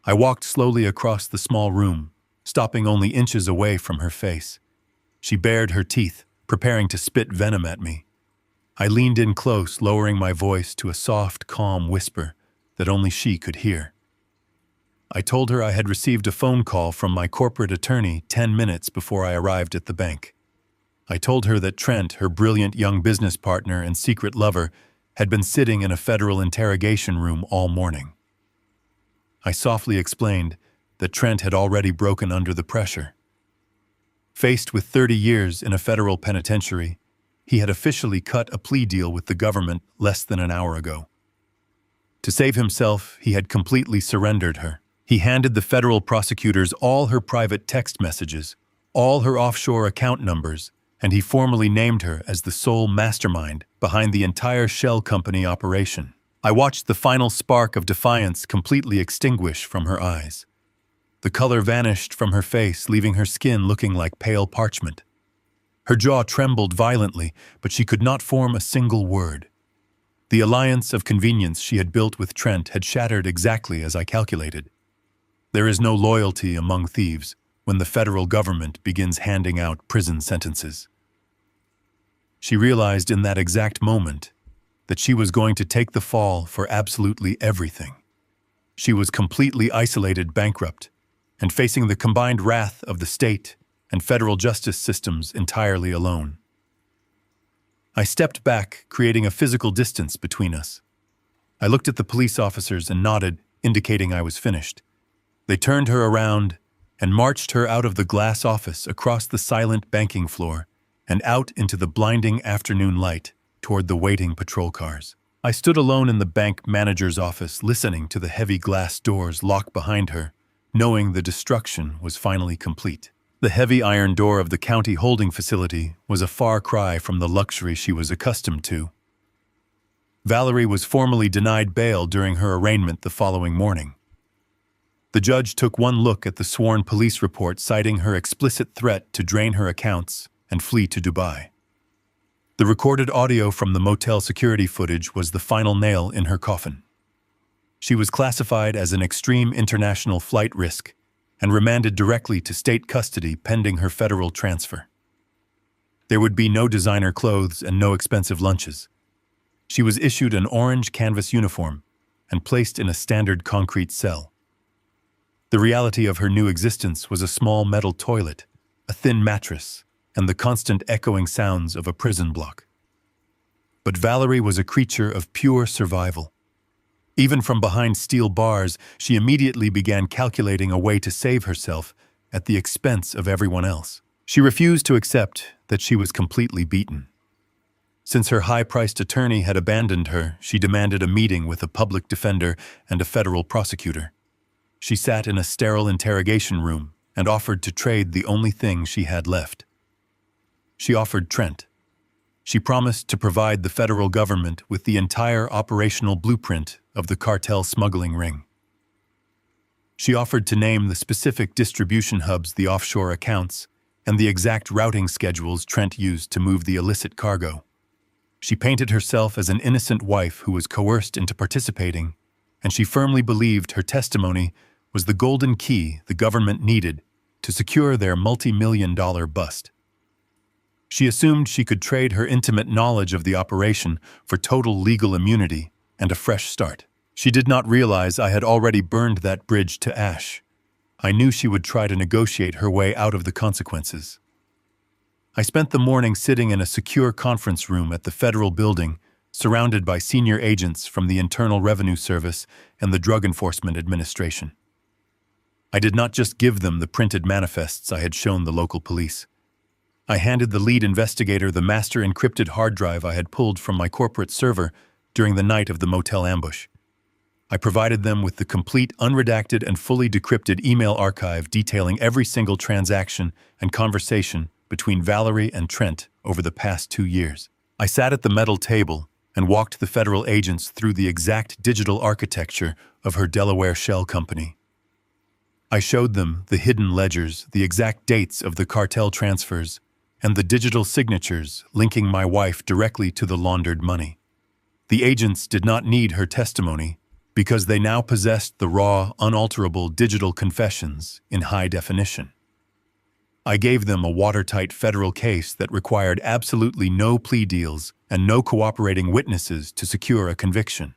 Speaker 1: I walked slowly across the small room, stopping only inches away from her face. She bared her teeth, preparing to spit venom at me. I leaned in close, lowering my voice to a soft, calm whisper that only she could hear. I told her I had received a phone call from my corporate attorney 10 minutes before I arrived at the bank. I told her that Trent, her brilliant young business partner and secret lover, had been sitting in a federal interrogation room all morning. I softly explained that Trent had already broken under the pressure. Faced with 30 years in a federal penitentiary, he had officially cut a plea deal with the government less than an hour ago. To save himself, he had completely surrendered her. He handed the federal prosecutors all her private text messages, all her offshore account numbers, and he formally named her as the sole mastermind behind the entire shell company operation. I watched the final spark of defiance completely extinguish from her eyes. The color vanished from her face, leaving her skin looking like pale parchment. Her jaw trembled violently, but she could not form a single word. The alliance of convenience she had built with Trent had shattered exactly as I calculated. There is no loyalty among thieves when the federal government begins handing out prison sentences. She realized in that exact moment that she was going to take the fall for absolutely everything. She was completely isolated, bankrupt, and facing the combined wrath of the state and federal justice systems entirely alone. I stepped back, creating a physical distance between us. I looked at the police officers and nodded, indicating I was finished. They turned her around and marched her out of the glass office across the silent banking floor and out into the blinding afternoon light toward the waiting patrol cars. I stood alone in the bank manager's office, listening to the heavy glass doors lock behind her, knowing the destruction was finally complete. The heavy iron door of the county holding facility was a far cry from the luxury she was accustomed to. Valerie was formally denied bail during her arraignment the following morning. The judge took one look at the sworn police report, citing her explicit threat to drain her accounts and flee to Dubai. The recorded audio from the motel security footage was the final nail in her coffin. She was classified as an extreme international flight risk and remanded directly to state custody pending her federal transfer. There would be no designer clothes and no expensive lunches. She was issued an orange canvas uniform and placed in a standard concrete cell. The reality of her new existence was a small metal toilet, a thin mattress, and the constant echoing sounds of a prison block. But Valerie was a creature of pure survival. Even from behind steel bars, she immediately began calculating a way to save herself at the expense of everyone else. She refused to accept that she was completely beaten. Since her high-priced attorney had abandoned her, she demanded a meeting with a public defender and a federal prosecutor. She sat in a sterile interrogation room and offered to trade the only thing she had left. She offered Trent. She promised to provide the federal government with the entire operational blueprint of the cartel smuggling ring. She offered to name the specific distribution hubs, the offshore accounts, and the exact routing schedules Trent used to move the illicit cargo. She painted herself as an innocent wife who was coerced into participating, and she firmly believed her testimony was the golden key the government needed to secure their multi-million-dollar bust. She assumed she could trade her intimate knowledge of the operation for total legal immunity and a fresh start. She did not realize I had already burned that bridge to ash. I knew she would try to negotiate her way out of the consequences. I spent the morning sitting in a secure conference room at the federal building, surrounded by senior agents from the Internal Revenue Service and the Drug Enforcement Administration. I did not just give them the printed manifests I had shown the local police. I handed the lead investigator the master encrypted hard drive I had pulled from my corporate server during the night of the motel ambush. I provided them with the complete, unredacted, and fully decrypted email archive detailing every single transaction and conversation between Valerie and Trent over the past 2 years. I sat at the metal table and walked the federal agents through the exact digital architecture of her Delaware shell company. I showed them the hidden ledgers, the exact dates of the cartel transfers, and the digital signatures linking my wife directly to the laundered money. The agents did not need her testimony because they now possessed the raw, unalterable digital confessions in high definition. I gave them a watertight federal case that required absolutely no plea deals and no cooperating witnesses to secure a conviction.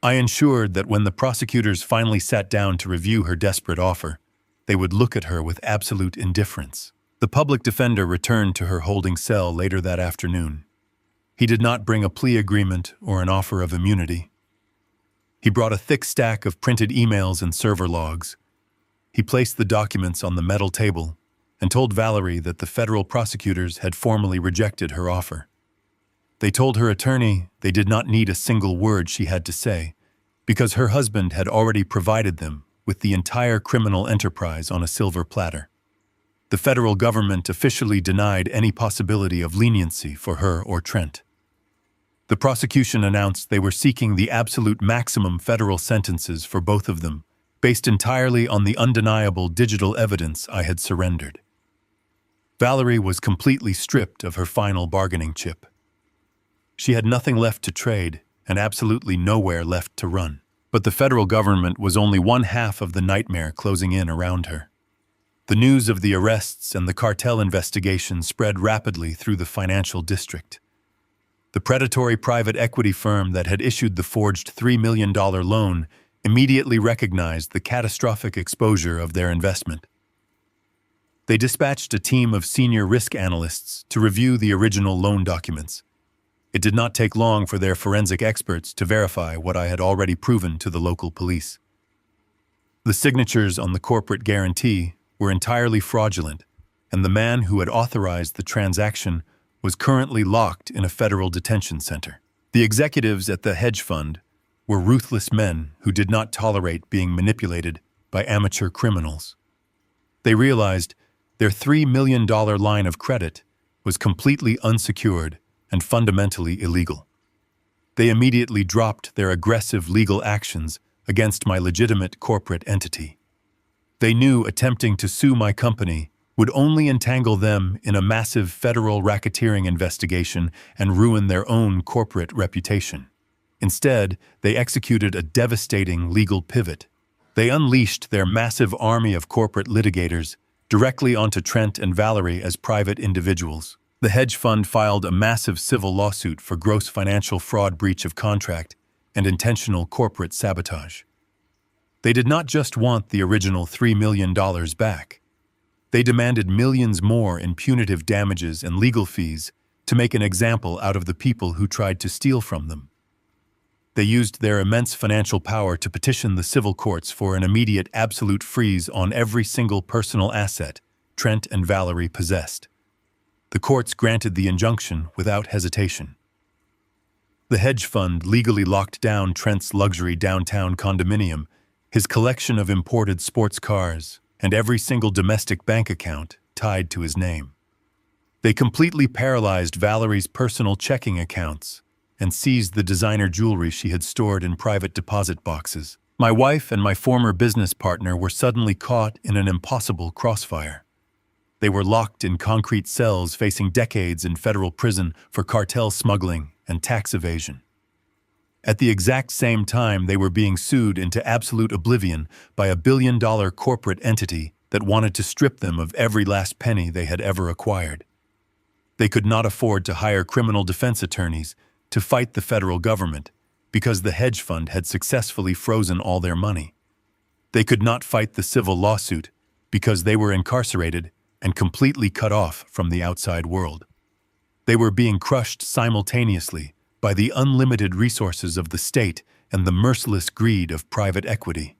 Speaker 1: I ensured that when the prosecutors finally sat down to review her desperate offer, they would look at her with absolute indifference. The public defender returned to her holding cell later that afternoon. He did not bring a plea agreement or an offer of immunity. He brought a thick stack of printed emails and server logs. He placed the documents on the metal table and told Valerie that the federal prosecutors had formally rejected her offer. They told her attorney they did not need a single word she had to say because her husband had already provided them with the entire criminal enterprise on a silver platter. The federal government officially denied any possibility of leniency for her or Trent. The prosecution announced they were seeking the absolute maximum federal sentences for both of them, based entirely on the undeniable digital evidence I had surrendered. Valerie was completely stripped of her final bargaining chip. She had nothing left to trade and absolutely nowhere left to run. But the federal government was only one half of the nightmare closing in around her. The news of the arrests and the cartel investigation spread rapidly through the financial district. The predatory private equity firm that had issued the forged $3 million loan immediately recognized the catastrophic exposure of their investment. They dispatched a team of senior risk analysts to review the original loan documents. It did not take long for their forensic experts to verify what I had already proven to the local police. The signatures on the corporate guarantee were entirely fraudulent, and the man who had authorized the transaction was currently locked in a federal detention center. The executives at the hedge fund were ruthless men who did not tolerate being manipulated by amateur criminals. They realized their $3 million line of credit was completely unsecured and fundamentally illegal. They immediately dropped their aggressive legal actions against my legitimate corporate entity. They knew attempting to sue my company would only entangle them in a massive federal racketeering investigation and ruin their own corporate reputation. Instead, they executed a devastating legal pivot. They unleashed their massive army of corporate litigators directly onto Trent and Valerie as private individuals. The hedge fund filed a massive civil lawsuit for gross financial fraud, breach of contract, and intentional corporate sabotage. They did not just want the original $3 million back. They demanded millions more in punitive damages and legal fees to make an example out of the people who tried to steal from them. They used their immense financial power to petition the civil courts for an immediate absolute freeze on every single personal asset Trent and Valerie possessed. The courts granted the injunction without hesitation. The hedge fund legally locked down Trent's luxury downtown condominium, his collection of imported sports cars, and every single domestic bank account tied to his name. They completely paralyzed Valerie's personal checking accounts and seized the designer jewelry she had stored in private deposit boxes. My wife and my former business partner were suddenly caught in an impossible crossfire. They were locked in concrete cells facing decades in federal prison for cartel smuggling and tax evasion. At the exact same time, they were being sued into absolute oblivion by a billion-dollar corporate entity that wanted to strip them of every last penny they had ever acquired. They could not afford to hire criminal defense attorneys to fight the federal government because the hedge fund had successfully frozen all their money. They could not fight the civil lawsuit because they were incarcerated and completely cut off from the outside world. They were being crushed simultaneously by the unlimited resources of the state and the merciless greed of private equity.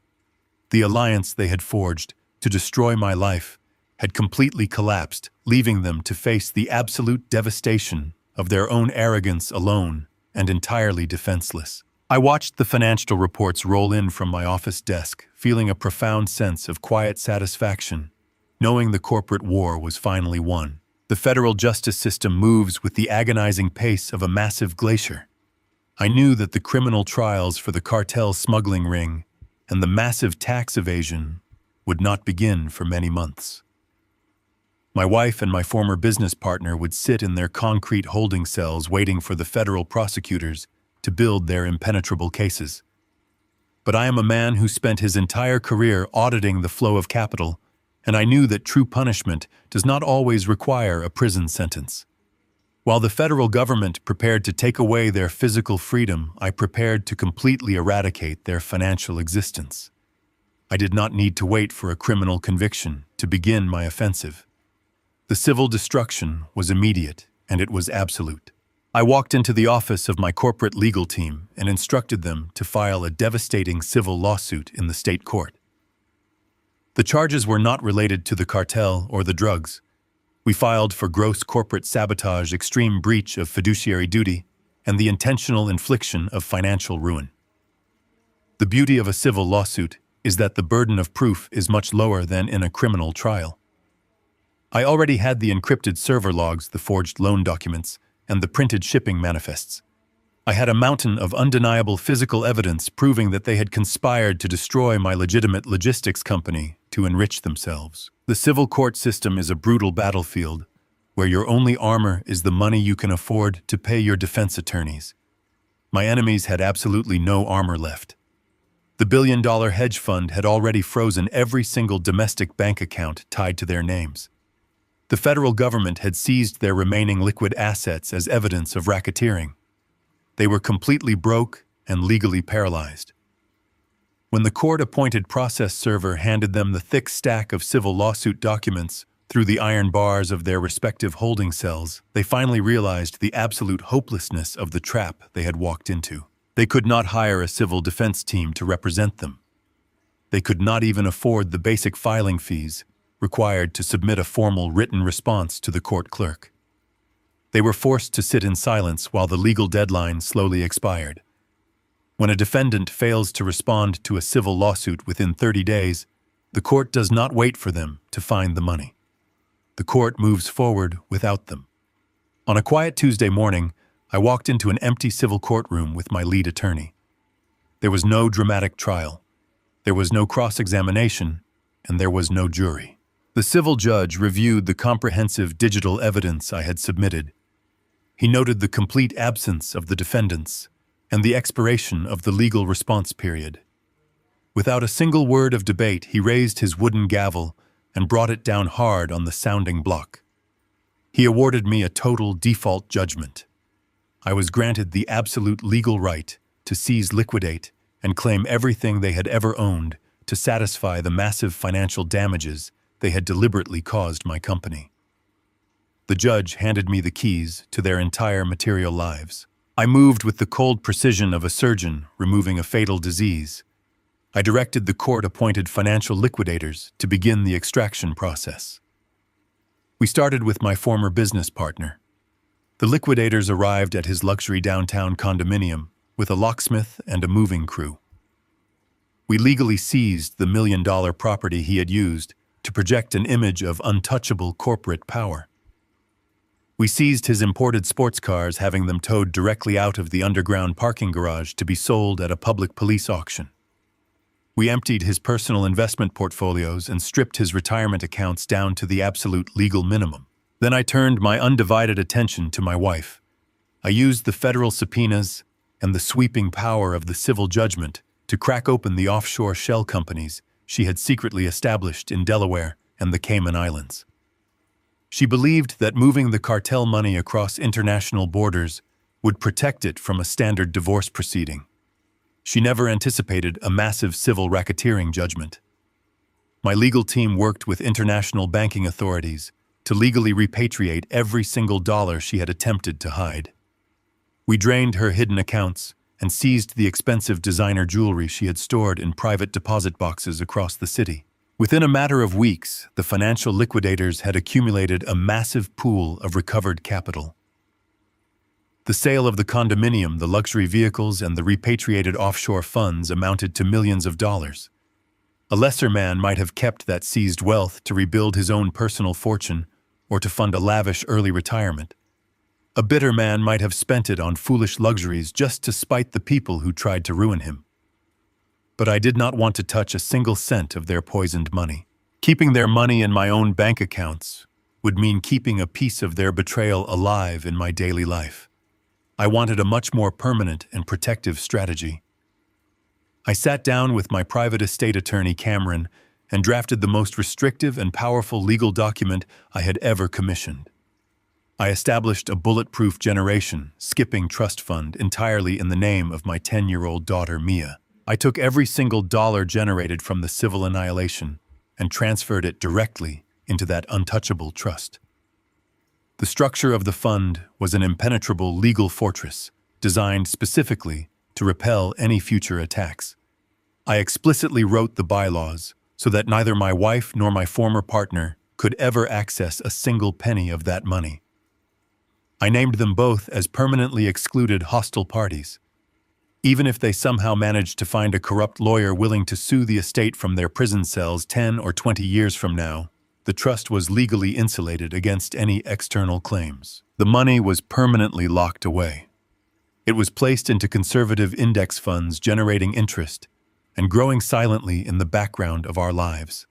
Speaker 1: The alliance they had forged to destroy my life had completely collapsed, leaving them to face the absolute devastation of their own arrogance alone and entirely defenseless. I watched the financial reports roll in from my office desk, feeling a profound sense of quiet satisfaction, knowing the corporate war was finally won. The federal justice system moves with the agonizing pace of a massive glacier. I knew that the criminal trials for the cartel smuggling ring and the massive tax evasion would not begin for many months. My wife and my former business partner would sit in their concrete holding cells waiting for the federal prosecutors to build their impenetrable cases. But I am a man who spent his entire career auditing the flow of capital, and I knew that true punishment does not always require a prison sentence. While the federal government prepared to take away their physical freedom, I prepared to completely eradicate their financial existence. I did not need to wait for a criminal conviction to begin my offensive. The civil destruction was immediate, and it was absolute. I walked into the office of my corporate legal team and instructed them to file a devastating civil lawsuit in the state court. The charges were not related to the cartel or the drugs. We filed for gross corporate sabotage, extreme breach of fiduciary duty, and the intentional infliction of financial ruin. The beauty of a civil lawsuit is that the burden of proof is much lower than in a criminal trial. I already had the encrypted server logs, the forged loan documents, and the printed shipping manifests. I had a mountain of undeniable physical evidence proving that they had conspired to destroy my legitimate logistics company to enrich themselves. The civil court system is a brutal battlefield where your only armor is the money you can afford to pay your defense attorneys. My enemies had absolutely no armor left. The billion-dollar hedge fund had already frozen every single domestic bank account tied to their names. The federal government had seized their remaining liquid assets as evidence of racketeering. They were completely broke and legally paralyzed. When the court-appointed process server handed them the thick stack of civil lawsuit documents through the iron bars of their respective holding cells, they finally realized the absolute hopelessness of the trap they had walked into. They could not hire a civil defense team to represent them. They could not even afford the basic filing fees required to submit a formal written response to the court clerk. They were forced to sit in silence while the legal deadline slowly expired. When a defendant fails to respond to a civil lawsuit within 30 days, the court does not wait for them to find the money. The court moves forward without them. On a quiet Tuesday morning, I walked into an empty civil courtroom with my lead attorney. There was no dramatic trial. There was no cross-examination, and there was no jury. The civil judge reviewed the comprehensive digital evidence I had submitted. He noted the complete absence of the defendants and the expiration of the legal response period. Without a single word of debate, he raised his wooden gavel and brought it down hard on the sounding block. He awarded me a total default judgment. I was granted the absolute legal right to seize, liquidate, and claim everything they had ever owned to satisfy the massive financial damages they had deliberately caused my company. The judge handed me the keys to their entire material lives. I moved with the cold precision of a surgeon removing a fatal disease. I directed the court-appointed financial liquidators to begin the extraction process. We started with my former business partner. The liquidators arrived at his luxury downtown condominium with a locksmith and a moving crew. We legally seized the million-dollar property he had used to project an image of untouchable corporate power. We seized his imported sports cars, having them towed directly out of the underground parking garage to be sold at a public police auction. We emptied his personal investment portfolios and stripped his retirement accounts down to the absolute legal minimum. Then I turned my undivided attention to my wife. I used the federal subpoenas and the sweeping power of the civil judgment to crack open the offshore shell companies she had secretly established in Delaware and the Cayman Islands. She believed that moving the cartel money across international borders would protect it from a standard divorce proceeding. She never anticipated a massive civil racketeering judgment. My legal team worked with international banking authorities to legally repatriate every single dollar she had attempted to hide. We drained her hidden accounts and seized the expensive designer jewelry she had stored in private deposit boxes across the city. Within a matter of weeks, the financial liquidators had accumulated a massive pool of recovered capital. The sale of the condominium, the luxury vehicles, and the repatriated offshore funds amounted to millions of dollars. A lesser man might have kept that seized wealth to rebuild his own personal fortune or to fund a lavish early retirement. A bitter man might have spent it on foolish luxuries just to spite the people who tried to ruin him. But I did not want to touch a single cent of their poisoned money. Keeping their money in my own bank accounts would mean keeping a piece of their betrayal alive in my daily life. I wanted a much more permanent and protective strategy. I sat down with my private estate attorney, Cameron, and drafted the most restrictive and powerful legal document I had ever commissioned. I established a bulletproof generation, skipping trust fund entirely in the name of my 10-year-old daughter, Mia. I took every single dollar generated from the civil annihilation and transferred it directly into that untouchable trust. The structure of the fund was an impenetrable legal fortress designed specifically to repel any future attacks. I explicitly wrote the bylaws so that neither my wife nor my former partner could ever access a single penny of that money. I named them both as permanently excluded hostile parties. Even if they somehow managed to find a corrupt lawyer willing to sue the estate from their prison cells 10 or 20 years from now, The trust was legally insulated against any external claims. The money was permanently locked away. It was placed into conservative index funds generating interest and growing silently in the background of our lives.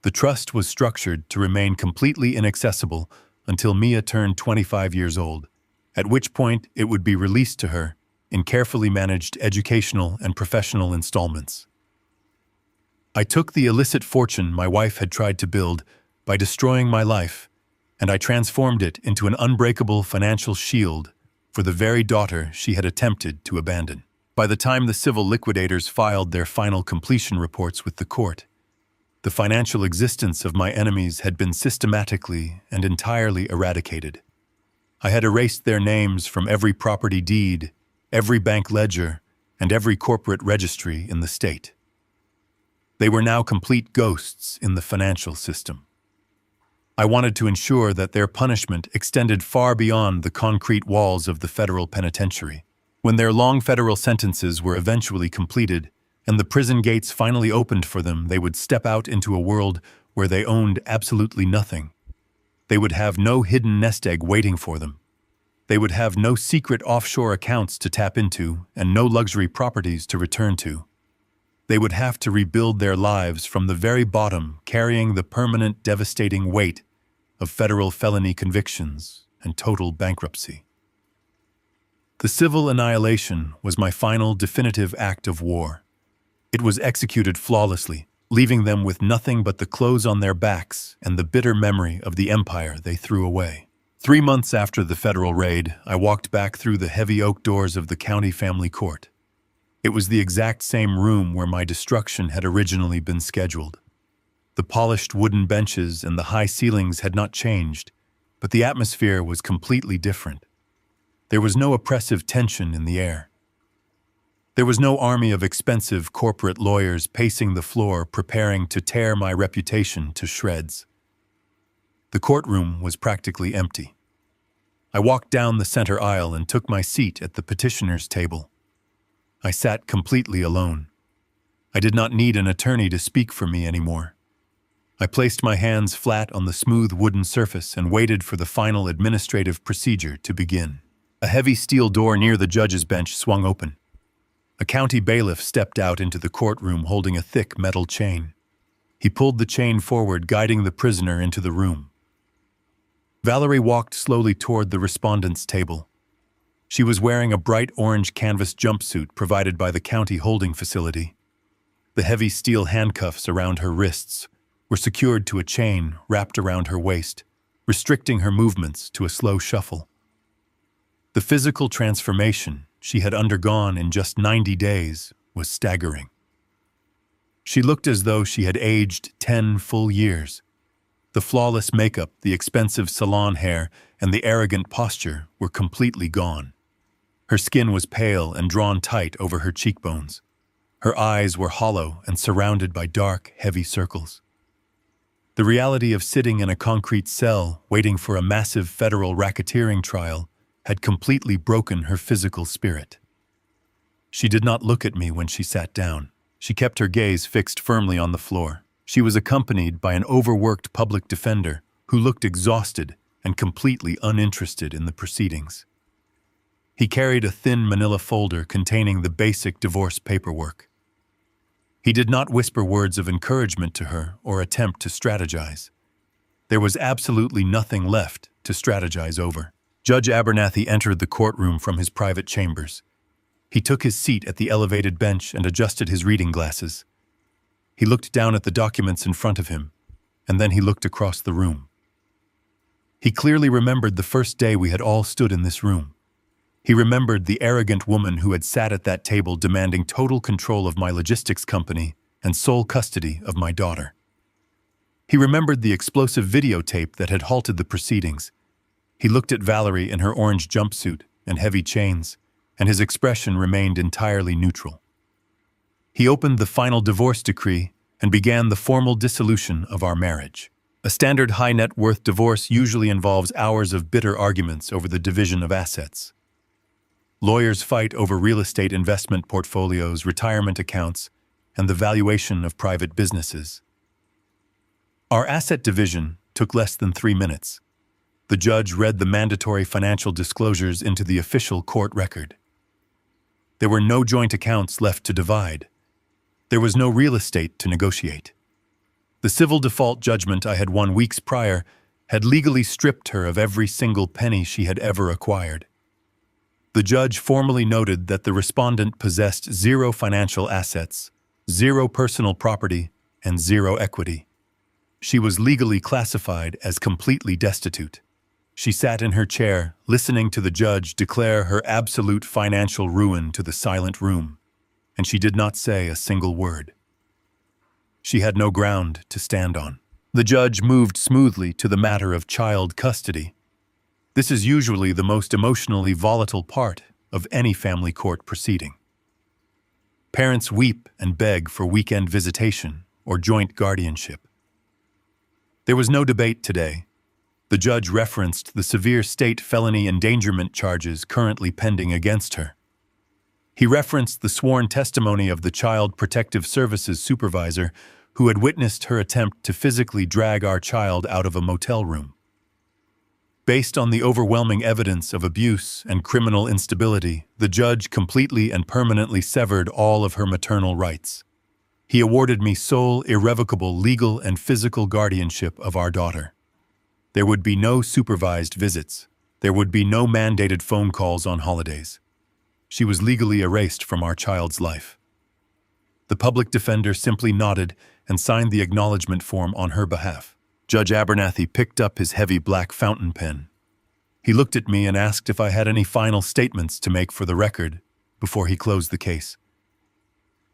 Speaker 1: The trust was structured to remain completely inaccessible until Mia turned 25 years old, at which point it would be released to her in carefully managed educational and professional installments. I took the illicit fortune my wife had tried to build by destroying my life, and I transformed it into an unbreakable financial shield for the very daughter she had attempted to abandon. By the time the civil liquidators filed their final completion reports with the court, the financial existence of my enemies had been systematically and entirely eradicated. I had erased their names from every property deed, every bank ledger, and every corporate registry in the state. They were now complete ghosts in the financial system. I wanted to ensure that their punishment extended far beyond the concrete walls of the federal penitentiary. When their long federal sentences were eventually completed, and the prison gates finally opened for them, they would step out into a world where they owned absolutely nothing. They would have no hidden nest egg waiting for them. They would have no secret offshore accounts to tap into and no luxury properties to return to. They would have to rebuild their lives from the very bottom, carrying the permanent, devastating weight of federal felony convictions and total bankruptcy. The civil annihilation was my final, definitive act of war. It was executed flawlessly, leaving them with nothing but the clothes on their backs and the bitter memory of the empire they threw away. 3 months after the federal raid, I walked back through the heavy oak doors of the county family court. It was the exact same room where my destruction had originally been scheduled. The polished wooden benches and the high ceilings had not changed, but the atmosphere was completely different. There was no oppressive tension in the air. There was no army of expensive corporate lawyers pacing the floor preparing to tear my reputation to shreds. The courtroom was practically empty. I walked down the center aisle and took my seat at the petitioner's table. I sat completely alone. I did not need an attorney to speak for me anymore. I placed my hands flat on the smooth wooden surface and waited for the final administrative procedure to begin. A heavy steel door near the judge's bench swung open. A county bailiff stepped out into the courtroom holding a thick metal chain. He pulled the chain forward, guiding the prisoner into the room. Valerie walked slowly toward the respondent's table. She was wearing a bright orange canvas jumpsuit provided by the county holding facility. The heavy steel handcuffs around her wrists were secured to a chain wrapped around her waist, restricting her movements to a slow shuffle. The physical transformation she had undergone in just 90 days was staggering. She looked as though she had aged 10 full years. The flawless makeup, the expensive salon hair, and the arrogant posture were completely gone. Her skin was pale and drawn tight over her cheekbones. Her eyes were hollow and surrounded by dark, heavy circles. The reality of sitting in a concrete cell waiting for a massive federal racketeering trial had completely broken her physical spirit. She did not look at me when she sat down. She kept her gaze fixed firmly on the floor. She was accompanied by an overworked public defender who looked exhausted and completely uninterested in the proceedings. He carried a thin manila folder containing the basic divorce paperwork. He did not whisper words of encouragement to her or attempt to strategize. There was absolutely nothing left to strategize over. Judge Abernathy entered the courtroom from his private chambers. He took his seat at the elevated bench and adjusted his reading glasses. He looked down at the documents in front of him, and then he looked across the room. He clearly remembered the first day we had all stood in this room. He remembered the arrogant woman who had sat at that table demanding total control of my logistics company and sole custody of my daughter. He remembered the explosive videotape that had halted the proceedings. He looked at Valerie in her orange jumpsuit and heavy chains, and his expression remained entirely neutral. He opened the final divorce decree and began the formal dissolution of our marriage. A standard high net worth divorce usually involves hours of bitter arguments over the division of assets. Lawyers fight over real estate investment portfolios, retirement accounts, and the valuation of private businesses. Our asset division took less than 3 minutes. The judge read the mandatory financial disclosures into the official court record. There were no joint accounts left to divide. There was no real estate to negotiate. The civil default judgment I had won weeks prior had legally stripped her of every single penny she had ever acquired. The judge formally noted that the respondent possessed 0 financial assets, 0 personal property, and 0 equity. She was legally classified as completely destitute. She sat in her chair, listening to the judge declare her absolute financial ruin to the silent room, and she did not say a single word. She had no ground to stand on. The judge moved smoothly to the matter of child custody. This is usually the most emotionally volatile part of any family court proceeding. Parents weep and beg for weekend visitation or joint guardianship. There was no debate today. The judge referenced the severe state felony endangerment charges currently pending against her. He referenced the sworn testimony of the Child Protective Services supervisor who had witnessed her attempt to physically drag our child out of a motel room. Based on the overwhelming evidence of abuse and criminal instability, the judge completely and permanently severed all of her maternal rights. He awarded me sole, irrevocable legal and physical guardianship of our daughter. There would be no supervised visits. There would be no mandated phone calls on holidays. She was legally erased from our child's life. The public defender simply nodded and signed the acknowledgement form on her behalf. Judge Abernathy picked up his heavy black fountain pen. He looked at me and asked if I had any final statements to make for the record before he closed the case.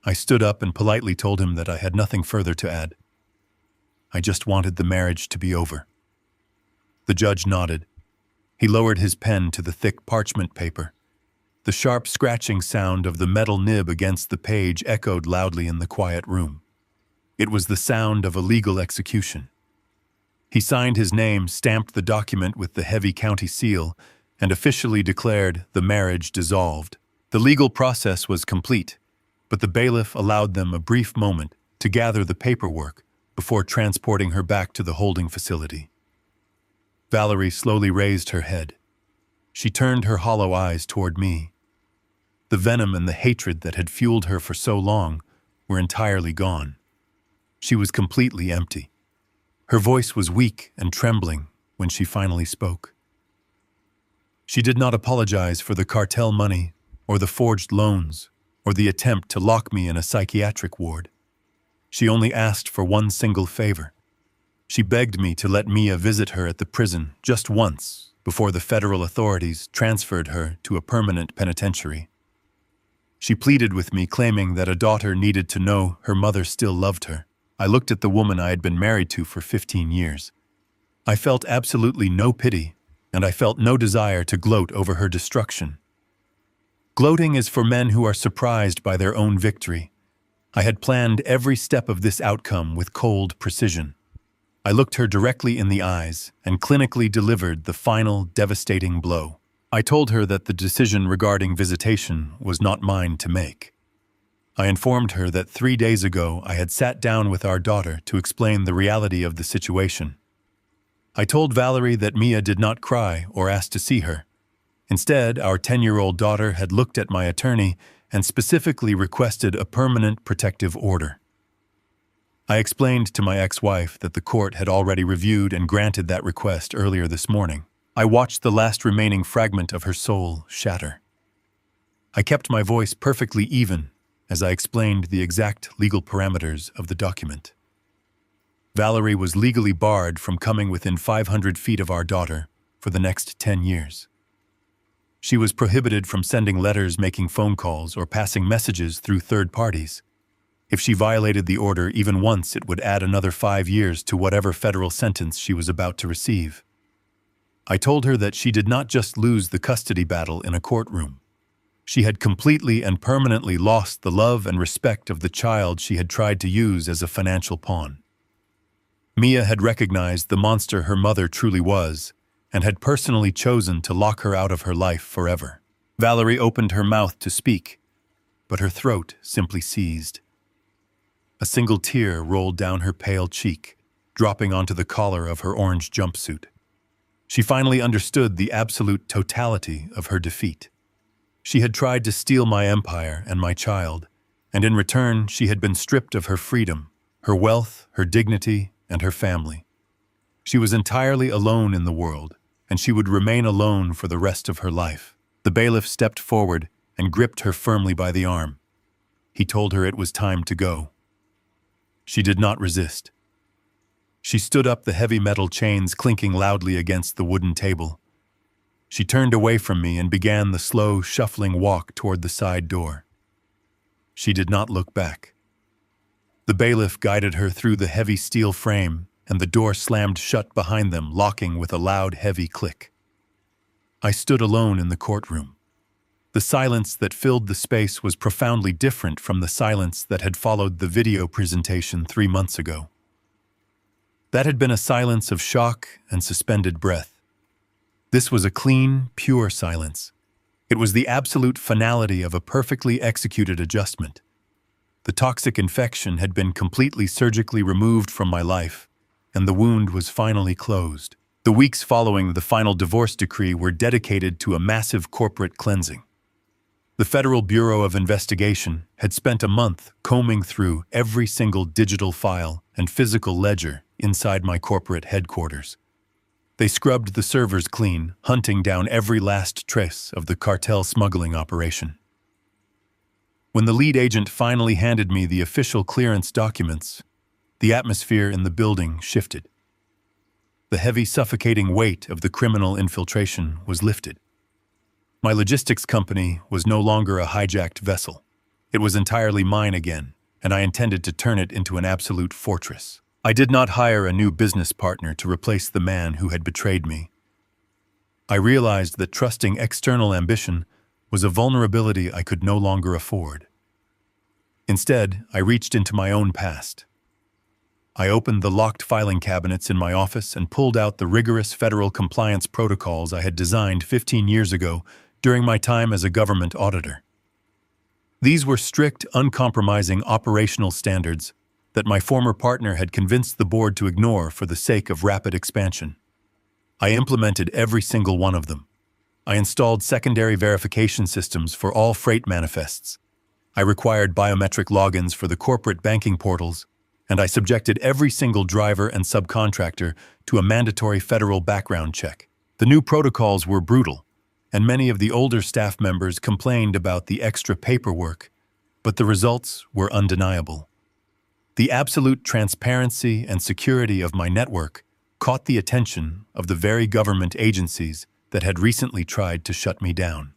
Speaker 1: I stood up and politely told him that I had nothing further to add. I just wanted the marriage to be over. The judge nodded. He lowered his pen to the thick parchment paper. The sharp scratching sound of the metal nib against the page echoed loudly in the quiet room. It was the sound of a legal execution. He signed his name, stamped the document with the heavy county seal, and officially declared the marriage dissolved. The legal process was complete, but the bailiff allowed them a brief moment to gather the paperwork before transporting her back to the holding facility. Valerie slowly raised her head. She turned her hollow eyes toward me. The venom and the hatred that had fueled her for so long were entirely gone. She was completely empty. Her voice was weak and trembling when she finally spoke. She did not apologize for the cartel money or the forged loans or the attempt to lock me in a psychiatric ward. She only asked for one single favor. She begged me to let Mia visit her at the prison just once before the federal authorities transferred her to a permanent penitentiary. She pleaded with me, claiming that a daughter needed to know her mother still loved her. I looked at the woman I had been married to for 15 years. I felt absolutely no pity, and I felt no desire to gloat over her destruction. Gloating is for men who are surprised by their own victory. I had planned every step of this outcome with cold precision. I looked her directly in the eyes and clinically delivered the final devastating blow. I told her that the decision regarding visitation was not mine to make. I informed her that 3 days ago I had sat down with our daughter to explain the reality of the situation. I told Valerie that Mia did not cry or ask to see her. Instead, our 10-year-old daughter had looked at my attorney and specifically requested a permanent protective order. I explained to my ex-wife that the court had already reviewed and granted that request earlier this morning. I watched the last remaining fragment of her soul shatter. I kept my voice perfectly even as I explained the exact legal parameters of the document. Valerie was legally barred from coming within 500 feet of our daughter for the next 10 years. She was prohibited from sending letters, making phone calls, or passing messages through third parties. If she violated the order even once, it would add another 5 years to whatever federal sentence she was about to receive. I told her that she did not just lose the custody battle in a courtroom. She had completely and permanently lost the love and respect of the child she had tried to use as a financial pawn. Mia had recognized the monster her mother truly was and had personally chosen to lock her out of her life forever. Valerie opened her mouth to speak, but her throat simply seized. A single tear rolled down her pale cheek. dropping onto the collar of her orange jumpsuit. She finally understood the absolute totality of her defeat. She had tried to steal my empire and my child, and in return she had been stripped of her freedom, her wealth, her dignity, and her family. She was entirely alone in the world, and she would remain alone for the rest of her life. The bailiff stepped forward and gripped her firmly by the arm. He told her it was time to go. She did not resist. She stood up, the heavy metal chains clinking loudly against the wooden table. She turned away from me and began the slow, shuffling walk toward the side door. She did not look back. The bailiff guided her through the heavy steel frame, and the door slammed shut behind them, locking with a loud, heavy click. I stood alone in the courtroom. The silence that filled the space was profoundly different from the silence that had followed the video presentation 3 months ago. That had been a silence of shock and suspended breath. This was a clean, pure silence. It was the absolute finality of a perfectly executed adjustment. The toxic infection had been completely surgically removed from my life, and the wound was finally closed. The weeks following the final divorce decree were dedicated to a massive corporate cleansing. The Federal Bureau of Investigation had spent a month combing through every single digital file and physical ledger inside my corporate headquarters. They scrubbed the servers clean, hunting down every last trace of the cartel smuggling operation. When the lead agent finally handed me the official clearance documents, the atmosphere in the building shifted. The heavy, suffocating weight of the criminal infiltration was lifted. My logistics company was no longer a hijacked vessel. It was entirely mine again, and I intended to turn it into an absolute fortress. I did not hire a new business partner to replace the man who had betrayed me. I realized that trusting external ambition was a vulnerability I could no longer afford. Instead, I reached into my own past. I opened the locked filing cabinets in my office and pulled out the rigorous federal compliance protocols I had designed 15 years ago during my time as a government auditor. These were strict, uncompromising operational standards that my former partner had convinced the board to ignore for the sake of rapid expansion. I implemented every single one of them. I installed secondary verification systems for all freight manifests. I required biometric logins for the corporate banking portals, and I subjected every single driver and subcontractor to a mandatory federal background check. The new protocols were brutal, and many of the older staff members complained about the extra paperwork, but the results were undeniable. The absolute transparency and security of my network caught the attention of the very government agencies that had recently tried to shut me down.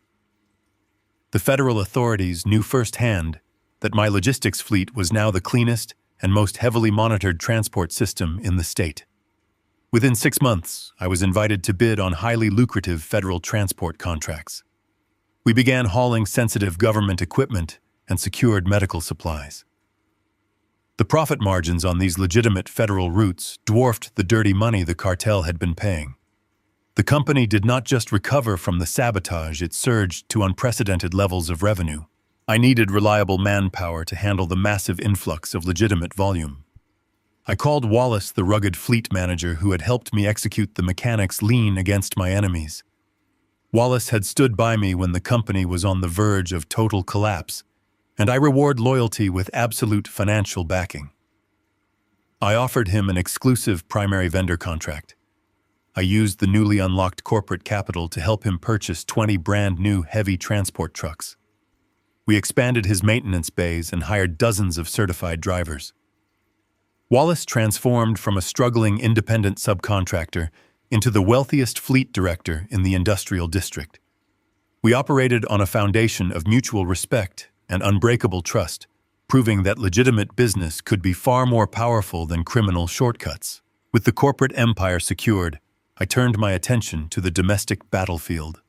Speaker 1: The federal authorities knew firsthand that my logistics fleet was now the cleanest and most heavily monitored transport system in the state. Within 6 months, I was invited to bid on highly lucrative federal transport contracts. We began hauling sensitive government equipment and secured medical supplies. The profit margins on these legitimate federal routes dwarfed the dirty money the cartel had been paying. The company did not just recover from the sabotage, it surged to unprecedented levels of revenue. I needed reliable manpower to handle the massive influx of legitimate volume. I called Wallace, the rugged fleet manager who had helped me execute the mechanics lean against my enemies. Wallace had stood by me when the company was on the verge of total collapse, and I reward loyalty with absolute financial backing. I offered him an exclusive primary vendor contract. I used the newly unlocked corporate capital to help him purchase 20 brand new heavy transport trucks. We expanded his maintenance bays and hired dozens of certified drivers. Wallace transformed from a struggling independent subcontractor into the wealthiest fleet director in the industrial district. We operated on a foundation of mutual respect and unbreakable trust, proving that legitimate business could be far more powerful than criminal shortcuts. With the corporate empire secured, I turned my attention to the domestic battlefield.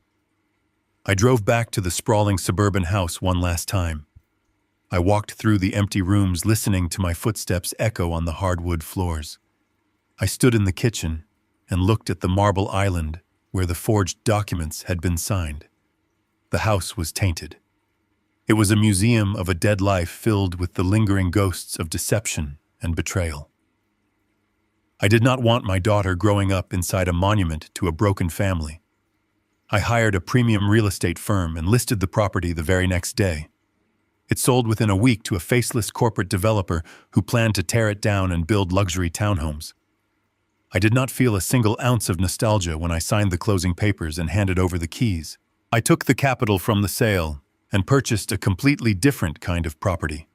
Speaker 1: I drove back to the sprawling suburban house one last time. I walked through the empty rooms, listening to my footsteps echo on the hardwood floors. I stood in the kitchen and looked at the marble island where the forged documents had been signed. The house was tainted. It was a museum of a dead life filled with the lingering ghosts of deception and betrayal. I did not want my daughter growing up inside a monument to a broken family. I hired a premium real estate firm and listed the property the very next day. It sold within a week to a faceless corporate developer who planned to tear it down and build luxury townhomes. I did not feel a single ounce of nostalgia when I signed the closing papers and handed over the keys. I took the capital from the sale and purchased a completely different kind of property.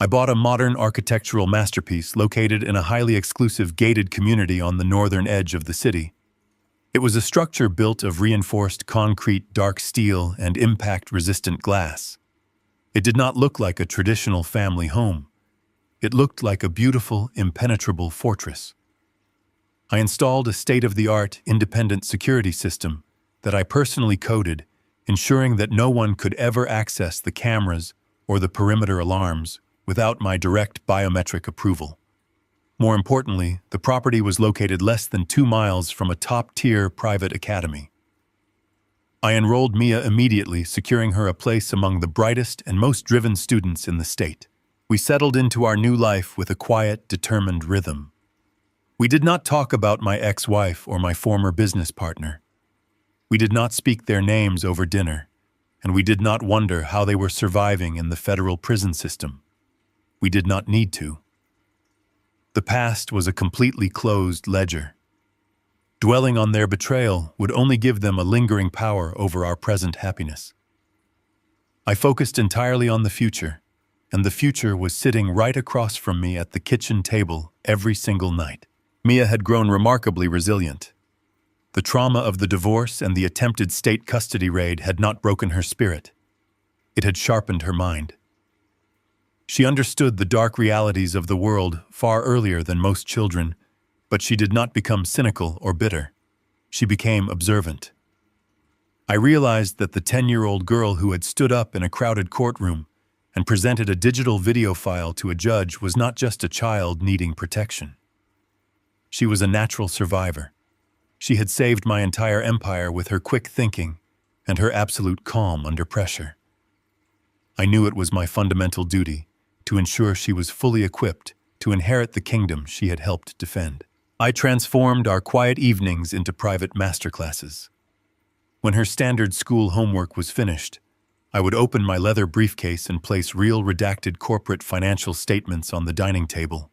Speaker 1: I bought a modern architectural masterpiece located in a highly exclusive gated community on the northern edge of the city. It was a structure built of reinforced concrete, dark steel, and impact-resistant glass. It did not look like a traditional family home. It looked like a beautiful, impenetrable fortress. I installed a state-of-the-art independent security system that I personally coded, ensuring that no one could ever access the cameras or the perimeter alarms without my direct biometric approval. More importantly, the property was located less than 2 miles from a top-tier private academy. I enrolled Mia immediately, securing her a place among the brightest and most driven students in the state. We settled into our new life with a quiet, determined rhythm. We did not talk about my ex-wife or my former business partner. We did not speak their names over dinner, and we did not wonder how they were surviving in the federal prison system. We did not need to. The past was a completely closed ledger. Dwelling on their betrayal would only give them a lingering power over our present happiness. I focused entirely on the future, and the future was sitting right across from me at the kitchen table every single night. Mia had grown remarkably resilient. The trauma of the divorce and the attempted state custody raid had not broken her spirit. It had sharpened her mind. She understood the dark realities of the world far earlier than most children, but she did not become cynical or bitter. She became observant. I realized that the 10-year-old girl who had stood up in a crowded courtroom and presented a digital video file to a judge was not just a child needing protection. She was a natural survivor. She had saved my entire empire with her quick thinking and her absolute calm under pressure. I knew it was my fundamental duty to ensure she was fully equipped to inherit the kingdom she had helped defend. I transformed our quiet evenings into private masterclasses. When her standard school homework was finished, I would open my leather briefcase and place real redacted corporate financial statements on the dining table.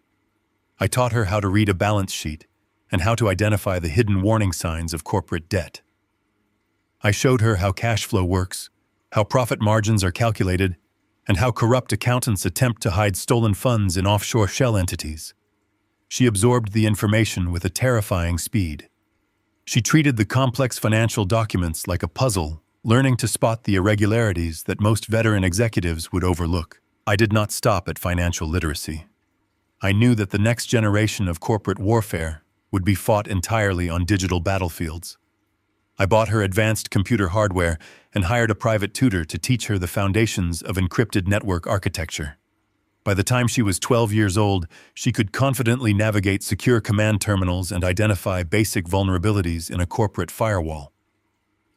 Speaker 1: I taught her how to read a balance sheet and how to identify the hidden warning signs of corporate debt. I showed her how cash flow works, how profit margins are calculated, and how corrupt accountants attempt to hide stolen funds in offshore shell entities. She absorbed the information with a terrifying speed. She treated the complex financial documents like a puzzle, learning to spot the irregularities that most veteran executives would overlook. I did not stop at financial literacy. I knew that the next generation of corporate warfare would be fought entirely on digital battlefields. I bought her advanced computer hardware and hired a private tutor to teach her the foundations of encrypted network architecture. By the time she was 12 years old, she could confidently navigate secure command terminals and identify basic vulnerabilities in a corporate firewall.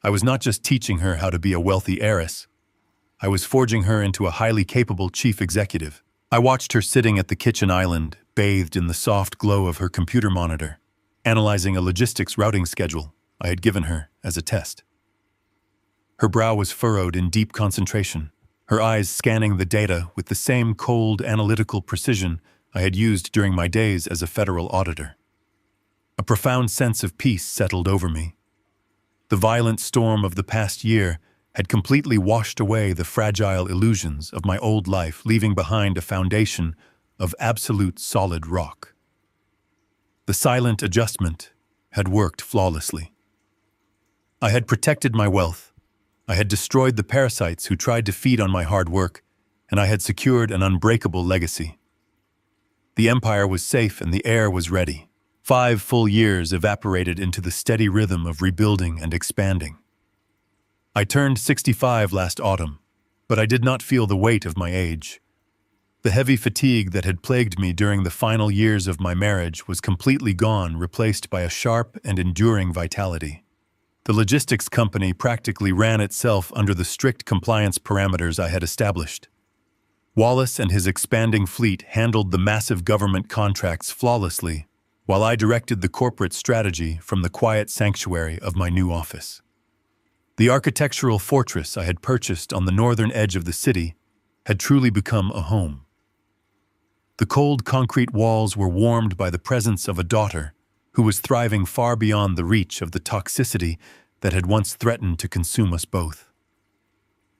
Speaker 1: I was not just teaching her how to be a wealthy heiress. I was forging her into a highly capable chief executive. I watched her sitting at the kitchen island, bathed in the soft glow of her computer monitor, analyzing a logistics routing schedule I had given her as a test. Her brow was furrowed in deep concentration, her eyes scanning the data with the same cold, analytical precision I had used during my days as a federal auditor. A profound sense of peace settled over me. The violent storm of the past year had completely washed away the fragile illusions of my old life, leaving behind a foundation of absolute solid rock. The silent adjustment had worked flawlessly. I had protected my wealth. I had destroyed the parasites who tried to feed on my hard work, and I had secured an unbreakable legacy. The empire was safe and the heir was ready. 5 full years evaporated into the steady rhythm of rebuilding and expanding. I turned 65 last autumn, but I did not feel the weight of my age. The heavy fatigue that had plagued me during the final years of my marriage was completely gone, replaced by a sharp and enduring vitality. The logistics company practically ran itself under the strict compliance parameters I had established. Wallace and his expanding fleet handled the massive government contracts flawlessly, while I directed the corporate strategy from the quiet sanctuary of my new office. The architectural fortress I had purchased on the northern edge of the city had truly become a home. The cold concrete walls were warmed by the presence of a daughter who was thriving far beyond the reach of the toxicity that had once threatened to consume us both.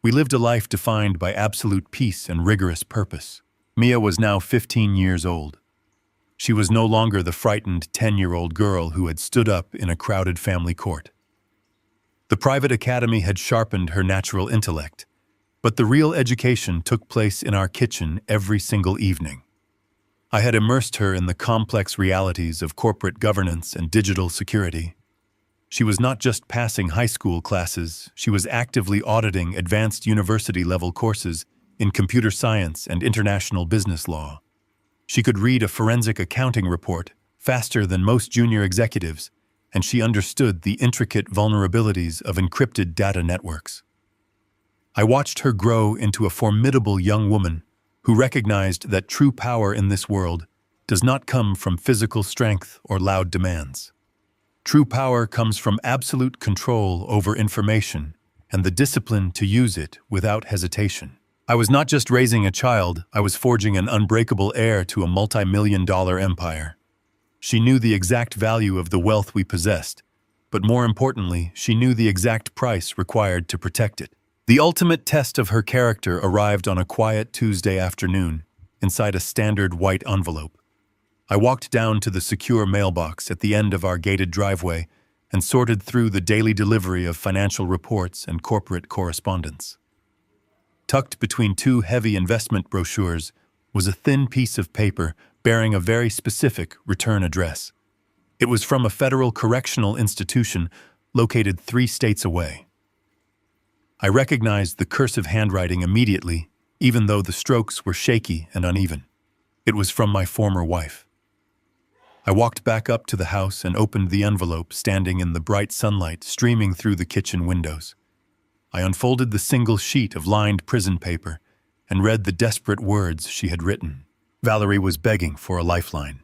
Speaker 1: We lived a life defined by absolute peace and rigorous purpose. Mia was now 15 years old. She was no longer the frightened 10-year-old girl who had stood up in a crowded family court. The private academy had sharpened her natural intellect, but the real education took place in our kitchen every single evening. I had immersed her in the complex realities of corporate governance and digital security. She was not just passing high school classes, she was actively auditing advanced university-level courses in computer science and international business law. She could read a forensic accounting report faster than most junior executives, and she understood the intricate vulnerabilities of encrypted data networks. I watched her grow into a formidable young woman who recognized that true power in this world does not come from physical strength or loud demands. True power comes from absolute control over information and the discipline to use it without hesitation. I was not just raising a child, I was forging an unbreakable heir to a multi-million-dollar empire. She knew the exact value of the wealth we possessed, but more importantly, she knew the exact price required to protect it. The ultimate test of her character arrived on a quiet Tuesday afternoon, inside a standard white envelope. I walked down to the secure mailbox at the end of our gated driveway and sorted through the daily delivery of financial reports and corporate correspondence. Tucked between two heavy investment brochures was a thin piece of paper bearing a very specific return address. It was from a federal correctional institution located 3 states away. I recognized the cursive handwriting immediately, even though the strokes were shaky and uneven. It was from my former wife. I walked back up to the house and opened the envelope standing in the bright sunlight streaming through the kitchen windows. I unfolded the single sheet of lined prison paper and read the desperate words she had written. Valerie was begging for a lifeline.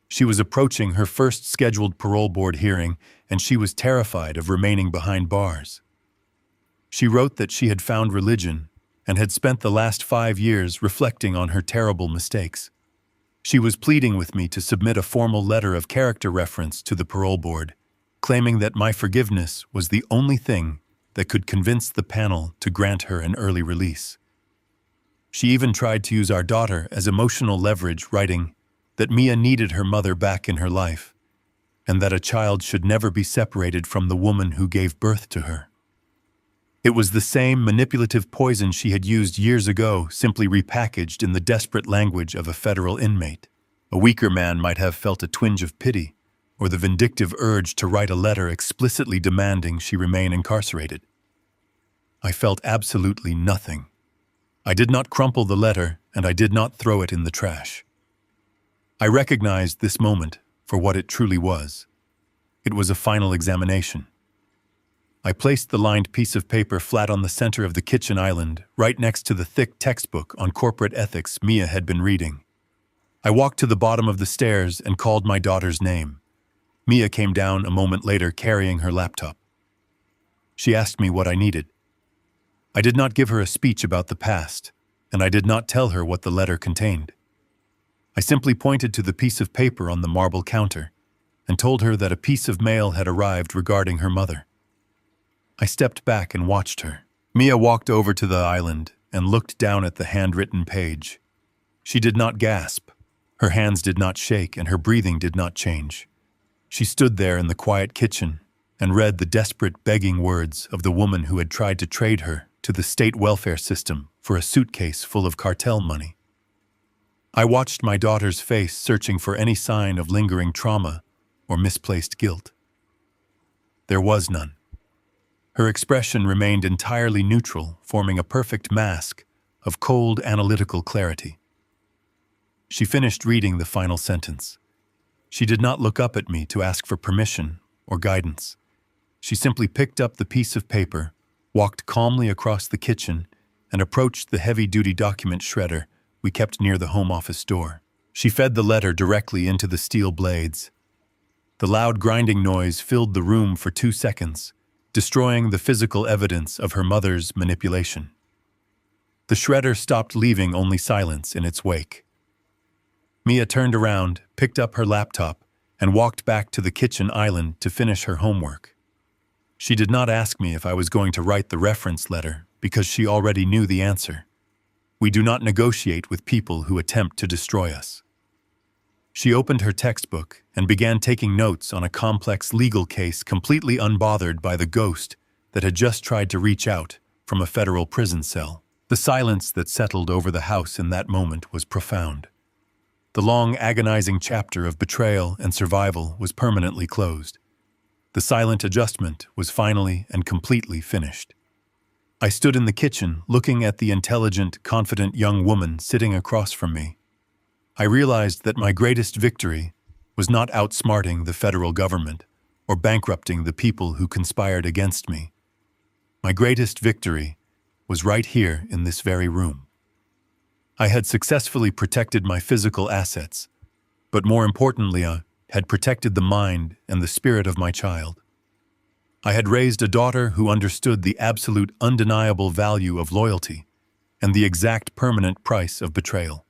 Speaker 1: She was approaching her first scheduled parole board hearing, and she was terrified of remaining behind bars. She wrote that she had found religion and had spent the last 5 years reflecting on her terrible mistakes. She was pleading with me to submit a formal letter of character reference to the parole board, claiming that my forgiveness was the only thing that could convince the panel to grant her an early release. She even tried to use our daughter as emotional leverage, writing that Mia needed her mother back in her life, and that a child should never be separated from the woman who gave birth to her. It was the same manipulative poison she had used years ago, simply repackaged in the desperate language of a federal inmate. A weaker man might have felt a twinge of pity, or the vindictive urge to write a letter explicitly demanding she remain incarcerated. I felt absolutely nothing. I did not crumple the letter, and I did not throw it in the trash. I recognized this moment for what it truly was. It was a final examination. I placed the lined piece of paper flat on the center of the kitchen island, right next to the thick textbook on corporate ethics Mia had been reading. I walked to the bottom of the stairs and called my daughter's name. Mia came down a moment later carrying her laptop. She asked me what I needed. I did not give her a speech about the past, and I did not tell her what the letter contained. I simply pointed to the piece of paper on the marble counter and told her that a piece of mail had arrived regarding her mother. I stepped back and watched her. Mia walked over to the island and looked down at the handwritten page. She did not gasp. Her hands did not shake, and her breathing did not change. She stood there in the quiet kitchen and read the desperate begging words of the woman who had tried to trade her to the state welfare system for a suitcase full of cartel money. I watched my daughter's face, searching for any sign of lingering trauma or misplaced guilt. There was none. Her expression remained entirely neutral, forming a perfect mask of cold, analytical clarity. She finished reading the final sentence. She did not look up at me to ask for permission or guidance. She simply picked up the piece of paper, walked calmly across the kitchen, and approached the heavy-duty document shredder we kept near the home office door. She fed the letter directly into the steel blades. The loud grinding noise filled the room for 2 seconds, destroying the physical evidence of her mother's manipulation. The shredder stopped, leaving only silence in its wake. Mia turned around, picked up her laptop, and walked back to the kitchen island to finish her homework. She did not ask me if I was going to write the reference letter because she already knew the answer. We do not negotiate with people who attempt to destroy us. She opened her textbook and began taking notes on a complex legal case, completely unbothered by the ghost that had just tried to reach out from a federal prison cell. The silence that settled over the house in that moment was profound. The long, agonizing chapter of betrayal and survival was permanently closed. The silent adjustment was finally and completely finished. I stood in the kitchen, looking at the intelligent, confident young woman sitting across from me. I realized that my greatest victory was not outsmarting the federal government or bankrupting the people who conspired against me. My greatest victory was right here in this very room. I had successfully protected my physical assets, but more importantly, I had protected the mind and the spirit of my child. I had raised a daughter who understood the absolute, undeniable value of loyalty and the exact permanent price of betrayal.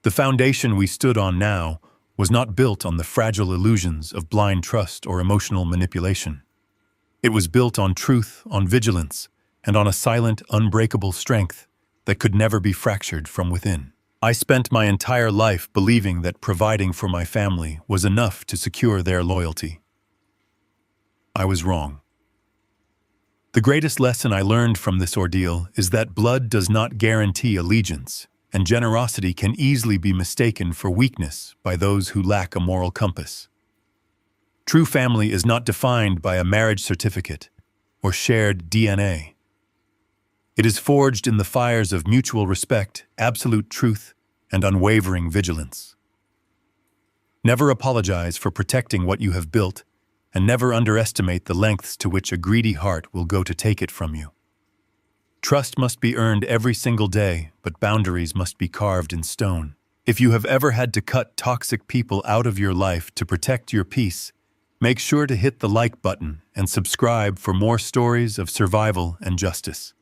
Speaker 1: The foundation we stood on now was not built on the fragile illusions of blind trust or emotional manipulation. It was built on truth, on vigilance, and on a silent, unbreakable strength that could never be fractured from within. I spent my entire life believing that providing for my family was enough to secure their loyalty. I was wrong. The greatest lesson I learned from this ordeal is that blood does not guarantee allegiance, and generosity can easily be mistaken for weakness by those who lack a moral compass. True family is not defined by a marriage certificate or shared DNA. It is forged in the fires of mutual respect, absolute truth, and unwavering vigilance. Never apologize for protecting what you have built, and never underestimate the lengths to which a greedy heart will go to take it from you. Trust must be earned every single day, but boundaries must be carved in stone. If you have ever had to cut toxic people out of your life to protect your peace, make sure to hit the like button and subscribe for more stories of survival and justice.